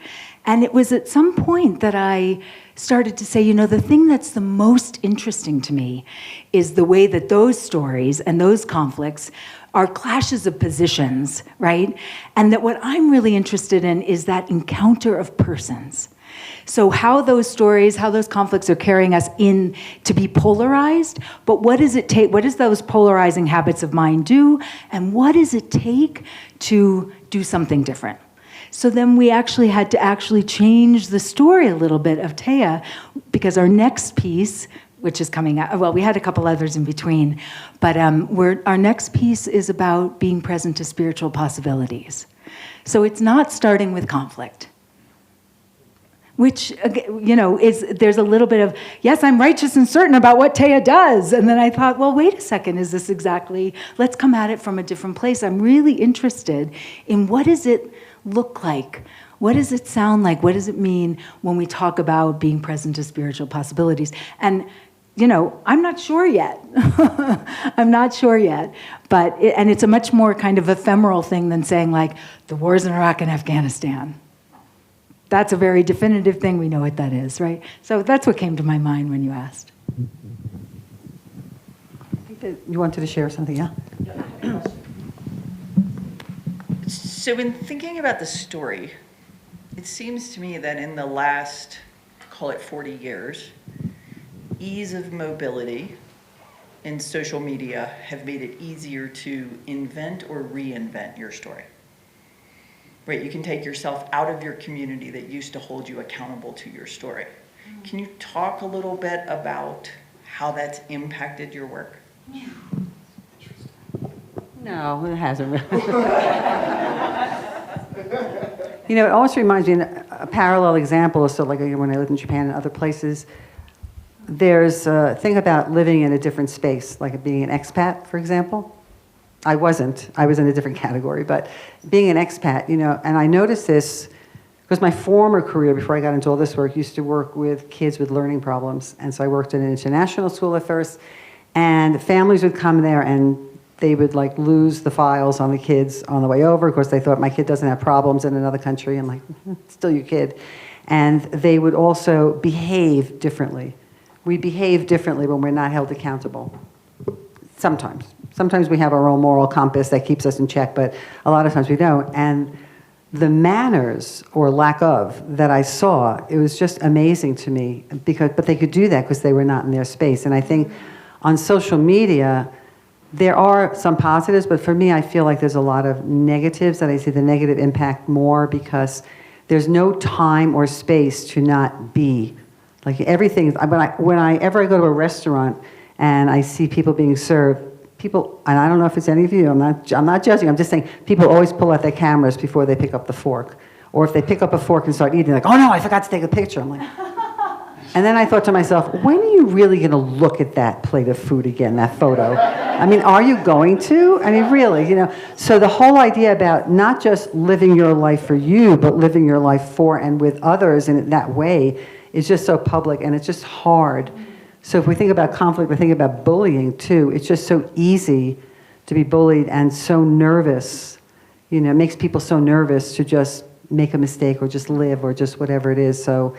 And it was at some point that I started to say, the thing that's the most interesting to me is the way that those stories and those conflicts are clashes of positions, right? And that what I'm really interested in is that encounter of persons. So how those stories, how those conflicts are carrying us in to be polarized, but what does it take, what does those polarizing habits of mind do, and what does it take to do something different? So then we actually had to change the story a little bit of TÉA, because our next piece, which is coming out, well, we had a couple others in between, but our next piece is about being present to spiritual possibilities. So it's not starting with conflict, which, there's a little bit of, yes, I'm righteous and certain about what TÉA does. And then I thought, well, wait a second, is this exactly, let's come at it from a different place. I'm really interested in what does it look like? What does it sound like? What does it mean when we talk about being present to spiritual possibilities? And, I'm not sure yet. I'm not sure yet. But, it's a much more kind of ephemeral thing than saying like, the wars in Iraq and Afghanistan. That's a very definitive thing. We know what that is, right? So that's what came to my mind when you asked. I think that you wanted to share something, yeah? So in thinking about the story, it seems to me that in the last, call it 40 years, ease of mobility and social media have made it easier to invent or reinvent your story. Right, you can take yourself out of your community that used to hold you accountable to your story. Can you talk a little bit about how that's impacted your work? No, it hasn't really. You know, it almost reminds me, a parallel example is so like when I lived in Japan and other places, there's a thing about living in a different space, like being an expat, for example. I wasn't. I was in a different category, but being an expat, you know, and I noticed this because my former career, before I got into all this work, used to work with kids with learning problems. And so I worked in an international school at first, and families would come there and they would like lose the files on the kids on the way over. Of course, they thought my kid doesn't have problems in another country. I'm like, still your kid. And they would also behave differently. We behave differently when we're not held accountable. Sometimes. Sometimes we have our own moral compass that keeps us in check, but a lot of times we don't. And the manners, or lack of, that I saw, it was just amazing to me. But they could do that because they were not in their space. And I think on social media, there are some positives, but for me, I feel like there's a lot of negatives, that I see the negative impact more because there's no time or space to not be. Like everything, whenever I go to a restaurant and I see people being served, people, and I don't know if it's any of you, I'm not judging, I'm just saying, people always pull out their cameras before they pick up the fork. Or if they pick up a fork and start eating, like, oh no, I forgot to take a picture. I'm like, and then I thought to myself, when are you really going to look at that plate of food again, that photo? I mean, are you going to? I mean, really, you know. So the whole idea about not just living your life for you, but living your life for and with others in that way is just so public, and it's just hard. So if we think about conflict, we think about bullying too. It's just so easy to be bullied and so nervous. You know, it makes people so nervous to just make a mistake or just live or just whatever it is. So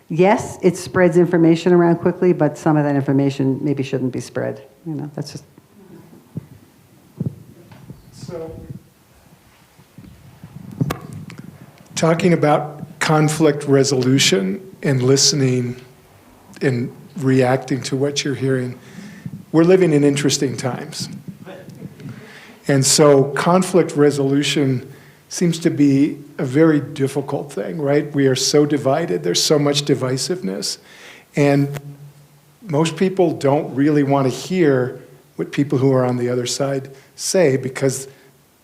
yes, it spreads information around quickly, but some of that information maybe shouldn't be spread. You know, that's just. So, talking about conflict resolution and listening and reacting to what you're hearing, we're living in interesting times. And so conflict resolution seems to be a very difficult thing, right? We are so divided, there's so much divisiveness. And most people don't really want to hear what people who are on the other side say because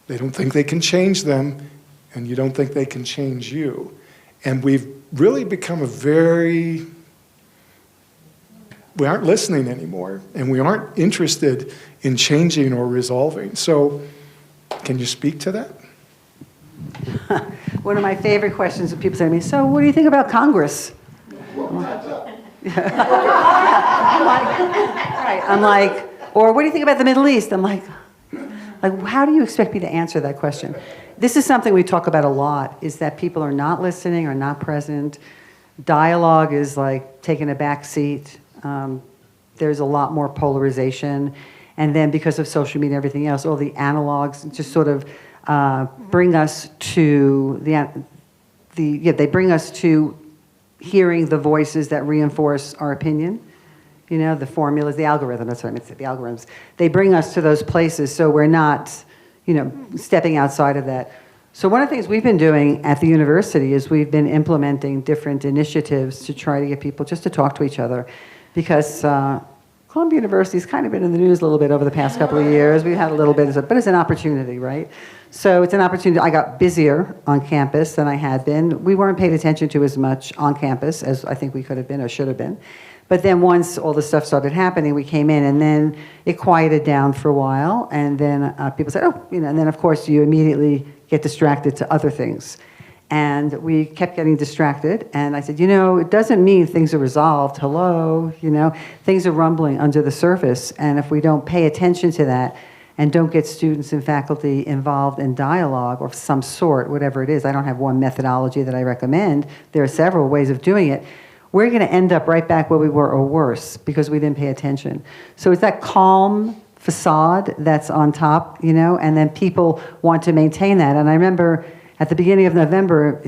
they don't think they can change them and you don't think they can change you. And we've really become we aren't listening anymore, and we aren't interested in changing or resolving. So, can you speak to that? One of my favorite questions that people say to me, so what do you think about Congress? I'm like, or what do you think about the Middle East? I'm like, how do you expect me to answer that question? This is something we talk about a lot, is that people are not listening or not present. Dialogue is like taking a back seat. There's a lot more polarization. And then because of social media and everything else, all the analogs just sort of bring us to they bring us to hearing the voices that reinforce our opinion. You know, the formulas, the algorithm, that's what I meant to say, the algorithms. They bring us to those places so we're not, you know, stepping outside of that. So one of the things we've been doing at the university is we've been implementing different initiatives to try to get people just to talk to each other. Because Columbia University's kind of been in the news a little bit over the past couple of years. We've had a little bit, but it's an opportunity, right? So it's an opportunity. I got busier on campus than I had been. We weren't paid attention to as much on campus as I think we could have been or should have been. But then once all the stuff started happening, we came in, and then it quieted down for a while. And then people said, oh, you know, and then of course you immediately get distracted to other things. And we kept getting distracted, and I said, you know, it doesn't mean things are resolved. Hello, you know, things are rumbling under the surface, and if we don't pay attention to that and don't get students and faculty involved in dialogue of some sort, whatever it is, I don't have one methodology that I recommend. There are several ways of doing it. We're going to end up right back where we were or worse because we didn't pay attention. So it's that calm facade that's on top, you know, and then people want to maintain that. And I remember at the beginning of November,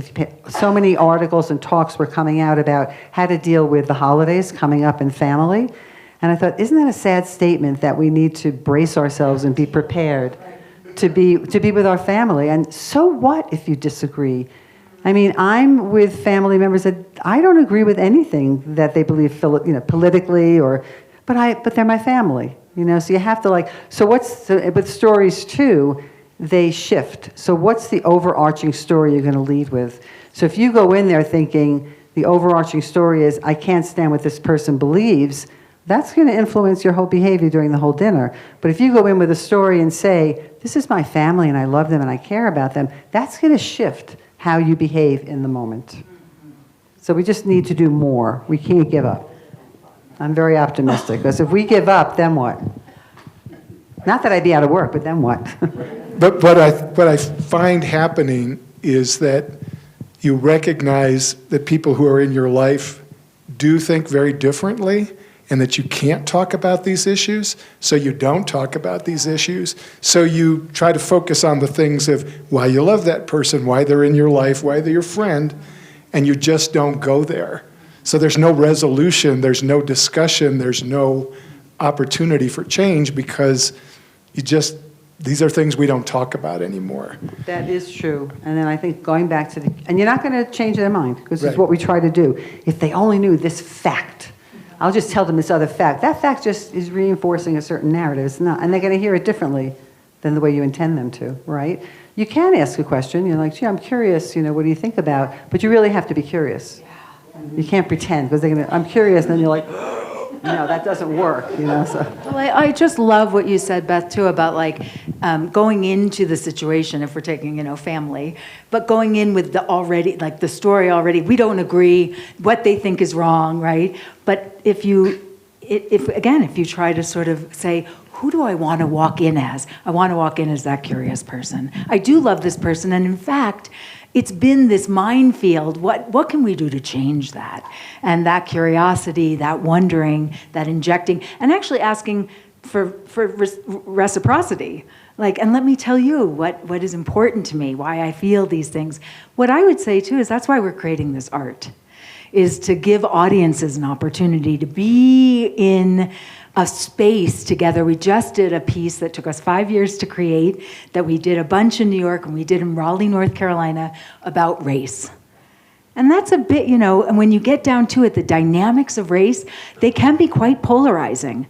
so many articles and talks were coming out about how to deal with the holidays coming up in family. And I thought, isn't that a sad statement that we need to brace ourselves and be prepared to be with our family? And so what if you disagree? I mean, I'm with family members that I don't agree with anything that they believe, politically, but they're my family, So you have to with stories too, they shift. So what's the overarching story you're going to lead with? So if you go in there thinking the overarching story is, I can't stand what this person believes, that's going to influence your whole behavior during the whole dinner. But if you go in with a story and say, this is my family and I love them and I care about them, that's going to shift how you behave in the moment. So we just need to do more. We can't give up. I'm very optimistic, because if we give up, then what? Not that I'd be out of work, but then what? But what I find happening is that you recognize that people who are in your life do think very differently, and that you can't talk about these issues, so you don't talk about these issues. So you try to focus on the things of why you love that person, why they're in your life, why they're your friend, and you just don't go there. So there's no resolution, there's no discussion, there's no opportunity for change, because these are things we don't talk about anymore. That is true. And then I think going back to and you're not going to change their mind, because this is Right. what we try to do. If they only knew this fact, I'll just tell them this other fact. That fact just is reinforcing a certain narrative. It's not, and they're going to hear it differently than the way you intend them to, right? You can ask a question. You're like, gee, I'm curious, what do you think about? But you really have to be curious. You can't pretend, because I'm curious, and then you're like, no, that doesn't work, so. Well, I just love what you said, Beth, too, about going into the situation, if we're taking, family, but going in with the story already. We don't agree, what they think is wrong, right? But if you try to sort of say, who do I want to walk in as? I want to walk in as that curious person. I do love this person, and in fact, it's been this minefield. What can we do to change that? And that curiosity, that wondering, that injecting, and actually asking for reciprocity. And let me tell you what is important to me, why I feel these things. What I would say too is that's why we're creating this art, is to give audiences an opportunity to be in a space together. We just did a piece that took us 5 years to create, that we did a bunch in New York and we did in Raleigh, North Carolina, about race. And that's a bit, and when you get down to it, the dynamics of race, they can be quite polarizing.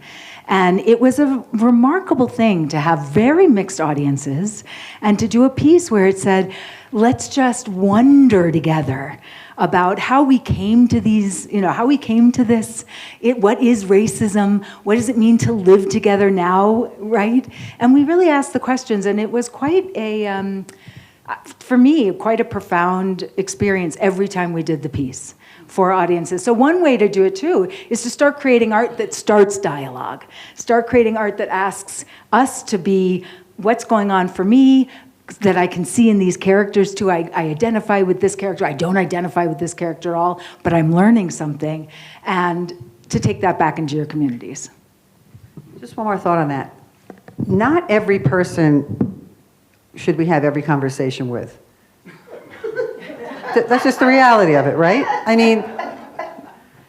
And it was a remarkable thing to have very mixed audiences and to do a piece where it said, let's just wonder together about how we came to these, how we came to this. What is racism? What does it mean to live together now, right? And we really asked the questions, and it was quite for me, quite a profound experience every time we did the piece for audiences. So one way to do it too is to start creating art that starts dialogue. Start creating art that asks us to be, what's going on for me, that I can see in these characters too. I identify with this character. I don't identify with this character at all, but I'm learning something. And to take that back into your communities. Just one more thought on that. Not every person should we have every conversation with. That's just the reality of it, right? I mean,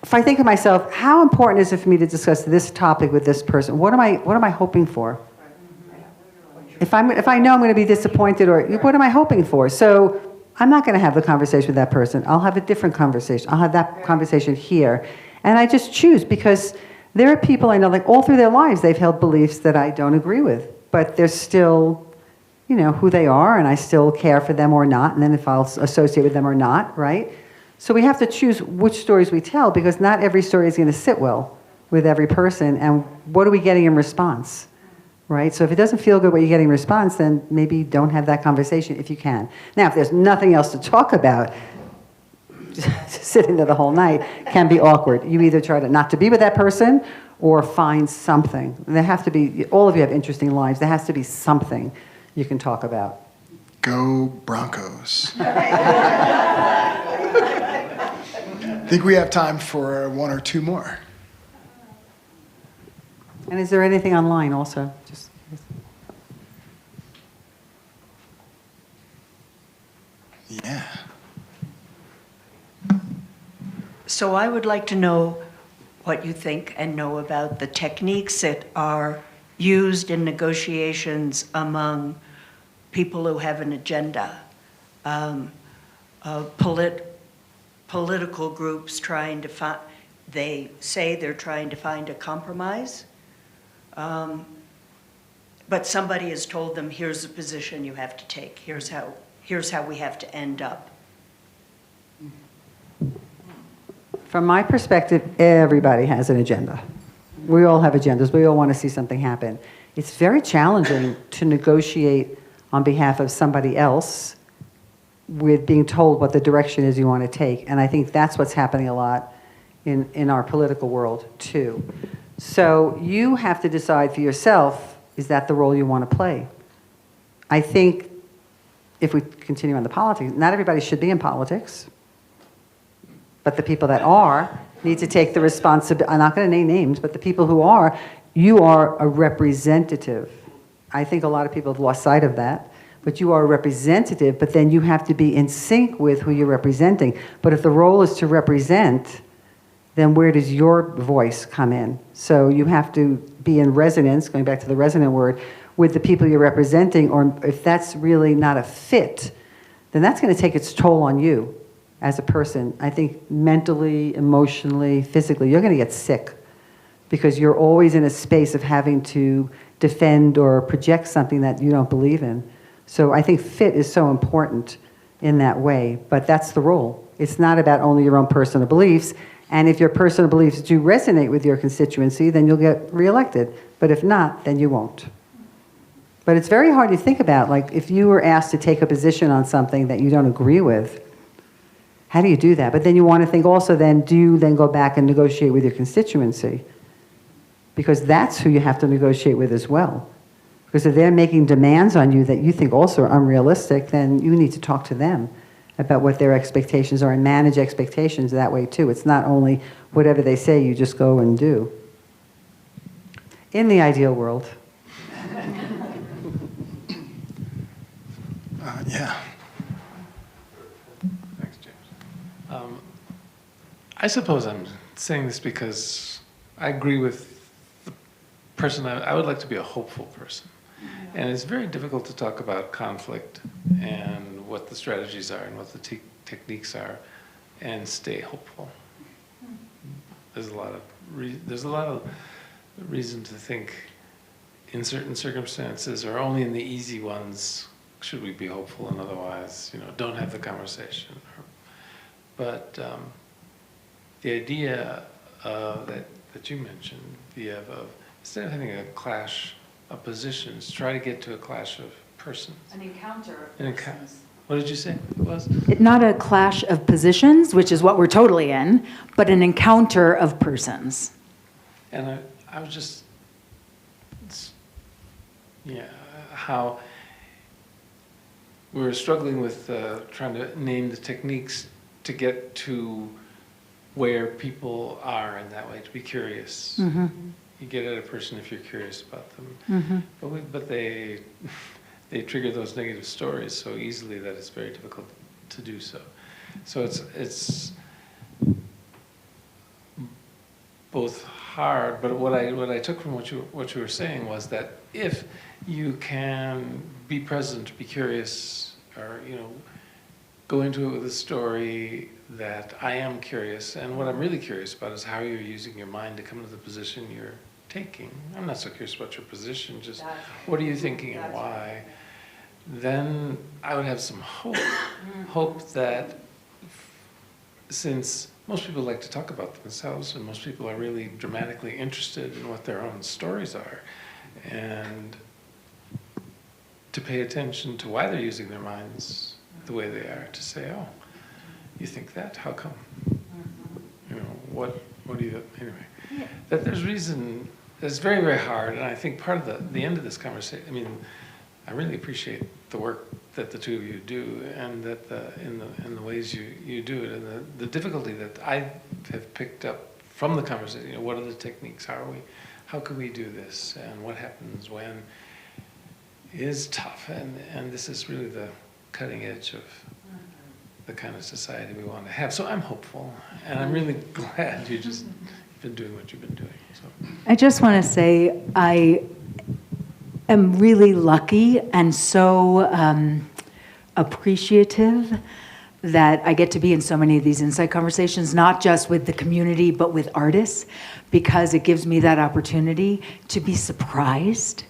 if I think of myself, how important is it for me to discuss this topic with this person? What am I hoping for? If I know I'm going to be disappointed, or what am I hoping for? So I'm not going to have the conversation with that person. I'll have a different conversation. I'll have that conversation here. And I just choose, because there are people I know, all through their lives, they've held beliefs that I don't agree with. But they're still, who they are, and I still care for them or not, and then if I'll associate with them or not, right? So we have to choose which stories we tell, because not every story is going to sit well with every person. And what are we getting in response? Right? So if it doesn't feel good what you're getting in response, then maybe don't have that conversation if you can. Now, if there's nothing else to talk about, just sitting there the whole night can be awkward. You either try to not to be with that person or find something. There have to be, all of you have interesting lives. There has to be something you can talk about. Go Broncos. I think we have time for one or two more. And is there anything online also? Yeah. So I would like to know what you think and know about the techniques that are used in negotiations among people who have an agenda. Political groups trying to find, they say they're trying to find a compromise, but somebody has told them, here's the position you have to take, here's how we have to end up. From my perspective, everybody has an agenda. We all have agendas. We all want to see something happen. It's very challenging to negotiate on behalf of somebody else with being told what the direction is you want to take. And I think that's what's happening a lot in our political world, too. So you have to decide for yourself, is that the role you want to play? I think if we continue on the politics, not everybody should be in politics. But the people that are need to take the responsibility. I'm not going to name names, but the people who are, you are a representative. I think a lot of people have lost sight of that. But you are a representative, but then you have to be in sync with who you're representing. But if the role is to represent, then where does your voice come in? So you have to be in resonance, going back to the resonant word, with the people you're representing, or if that's really not a fit, then that's going to take its toll on you as a person. I think mentally, emotionally, physically, you're going to get sick because you're always in a space of having to defend or project something that you don't believe in. So I think fit is so important in that way, but that's the role. It's not about only your own personal beliefs, and if your personal beliefs do resonate with your constituency, then you'll get reelected. But if not, then you won't. But it's very hard to think about, like if you were asked to take a position on something that you don't agree with, how do you do that? But then you want to think also then, do you then go back and negotiate with your constituency? Because that's who you have to negotiate with as well. Because if they're making demands on you that you think also are unrealistic, then you need to talk to them about what their expectations are and manage expectations that way too. It's not only whatever they say, you just go and do. In the ideal world. Yeah. Thanks, James. I suppose I'm saying this because I agree with the person. I would like to be a hopeful person. And it's very difficult to talk about conflict and what the strategies are and what the techniques are and stay hopeful. There's a lot of reason to think in certain circumstances or only in the easy ones should we be hopeful, and otherwise, don't have the conversation. But the idea that you mentioned, Vieve, of instead of having a clash of positions, try to get to a clash of persons. An encounter of persons. What did you say it was? Not a clash of positions, which is what we're totally in, but an encounter of persons. And I was just, how we were struggling with trying to name the techniques to get to where people are in that way, to be curious. Mm-hmm. You get at a person if you're curious about them. Mm-hmm. But they trigger those negative stories so easily that it's very difficult to do so. So it's both hard, but what I took from what you were saying was that if you can be present, be curious, or go into it with a story that I am curious, and what I'm really curious about is how you're using your mind to come to the position you're taking. I'm not so curious about your position, just what are you thinking and why? Then I would have some hope that since most people like to talk about themselves and most people are really dramatically interested in what their own stories are, and to pay attention to why they're using their minds the way they are, to say, oh, you think that? How come? What do you, anyway. Yeah. That there's reason, it's very, very hard, and I think part of the end of this conversation, I really appreciate the work that the two of you do, and that in the ways you do it, and the difficulty that I have picked up from the conversation. What are the techniques? How can we do this? And what happens when is tough? And this is really the cutting edge of the kind of society we want to have. So I'm hopeful, and I'm really glad you've been doing what you've been doing. So. I just want to say I am really lucky and so appreciative that I get to be in so many of these insight conversations, not just with the community, but with artists, because it gives me that opportunity to be surprised.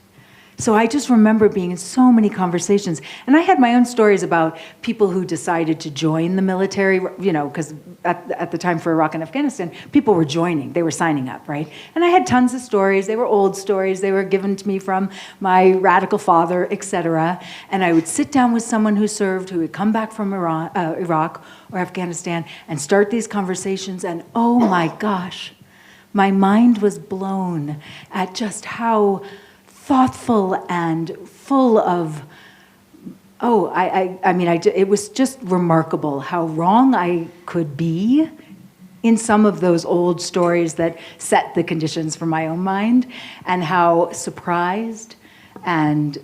So I just remember being in so many conversations. And I had my own stories about people who decided to join the military, you know, because at the time for Iraq and Afghanistan, people were joining, they were signing up, right? And I had tons of stories. They were old stories. They were given to me from my radical father, etc. And I would sit down with someone who served, who had come back from Iraq or Afghanistan, and start these conversations. And oh my gosh, my mind was blown at just how thoughtful and full of, it was just remarkable how wrong I could be in some of those old stories that set the conditions for my own mind, and how surprised and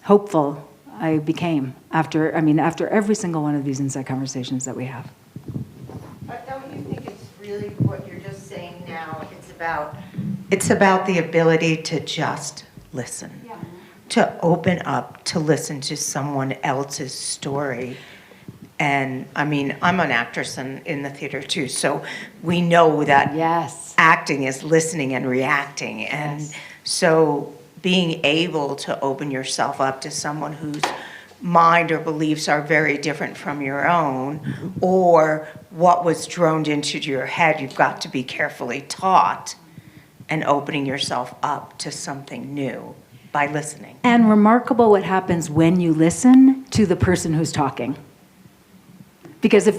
hopeful I became after every single one of these insight conversations that we have. But don't you think it's really what you're just saying now? It's about the ability to just listen, to open up, to listen to someone else's story. And I mean, I'm an actress in the theater too, so we know that acting is listening and reacting. And so being able to open yourself up to someone whose mind or beliefs are very different from your own, or what was droned into your head, you've got to be carefully taught, and opening yourself up to something new by listening. And remarkable what happens when you listen to the person who's talking. Because if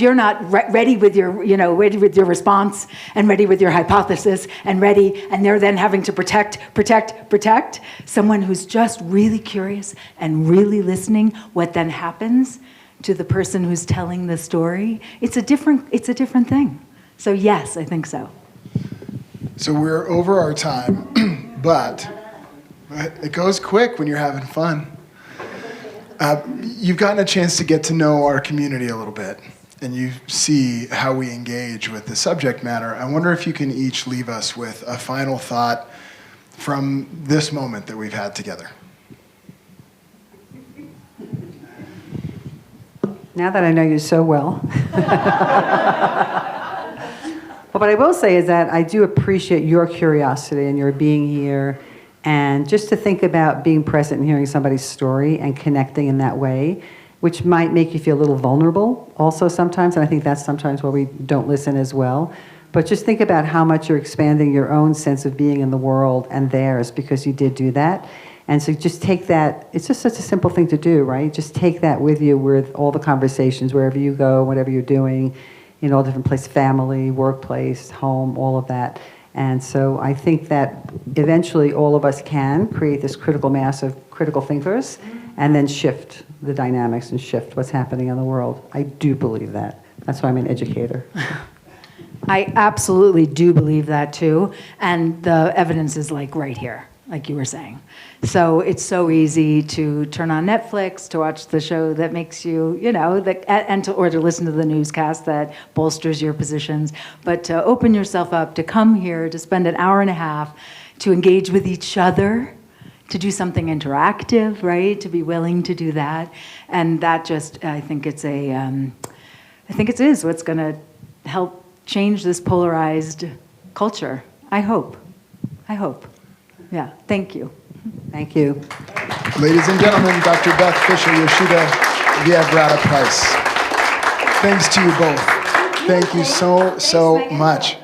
you're not ready with your, ready with your response, and ready with your hypothesis, and they're then having to protect, someone who's just really curious and really listening, what then happens to the person who's telling the story, it's a different thing. So yes, I think so. So we're over our time, but it goes quick when you're having fun. You've gotten a chance to get to know our community a little bit, and you see how we engage with the subject matter. I wonder if you can each leave us with a final thought from this moment that we've had together. Now that I know you so well. Well, what I will say is that I do appreciate your curiosity and your being here, and just to think about being present and hearing somebody's story and connecting in that way, which might make you feel a little vulnerable also sometimes, and I think that's sometimes where we don't listen as well. But just think about how much you're expanding your own sense of being in the world and theirs, because you did do that. And so just take that, it's just such a simple thing to do, right? Just take that with you with all the conversations, wherever you go, whatever you're doing, in all different places, family, workplace, home, all of that. And so I think that eventually all of us can create this critical mass of critical thinkers, and then shift the dynamics and shift what's happening in the world. I do believe that. That's why I'm an educator. I absolutely do believe that too. And the evidence is like right here, like you were saying. So it's so easy to turn on Netflix, to watch the show that makes you, or to listen to the newscast that bolsters your positions. But to open yourself up, to come here, to spend an hour and a half, to engage with each other, to do something interactive, right? To be willing to do that. And that just, I think it is what's going to help change this polarized culture. I hope. Yeah, thank you. Thank you. Ladies and gentlemen, Dr. Beth Fisher-Yoshida, Vieve, Radha Price. Thanks to you both. Thank you so much.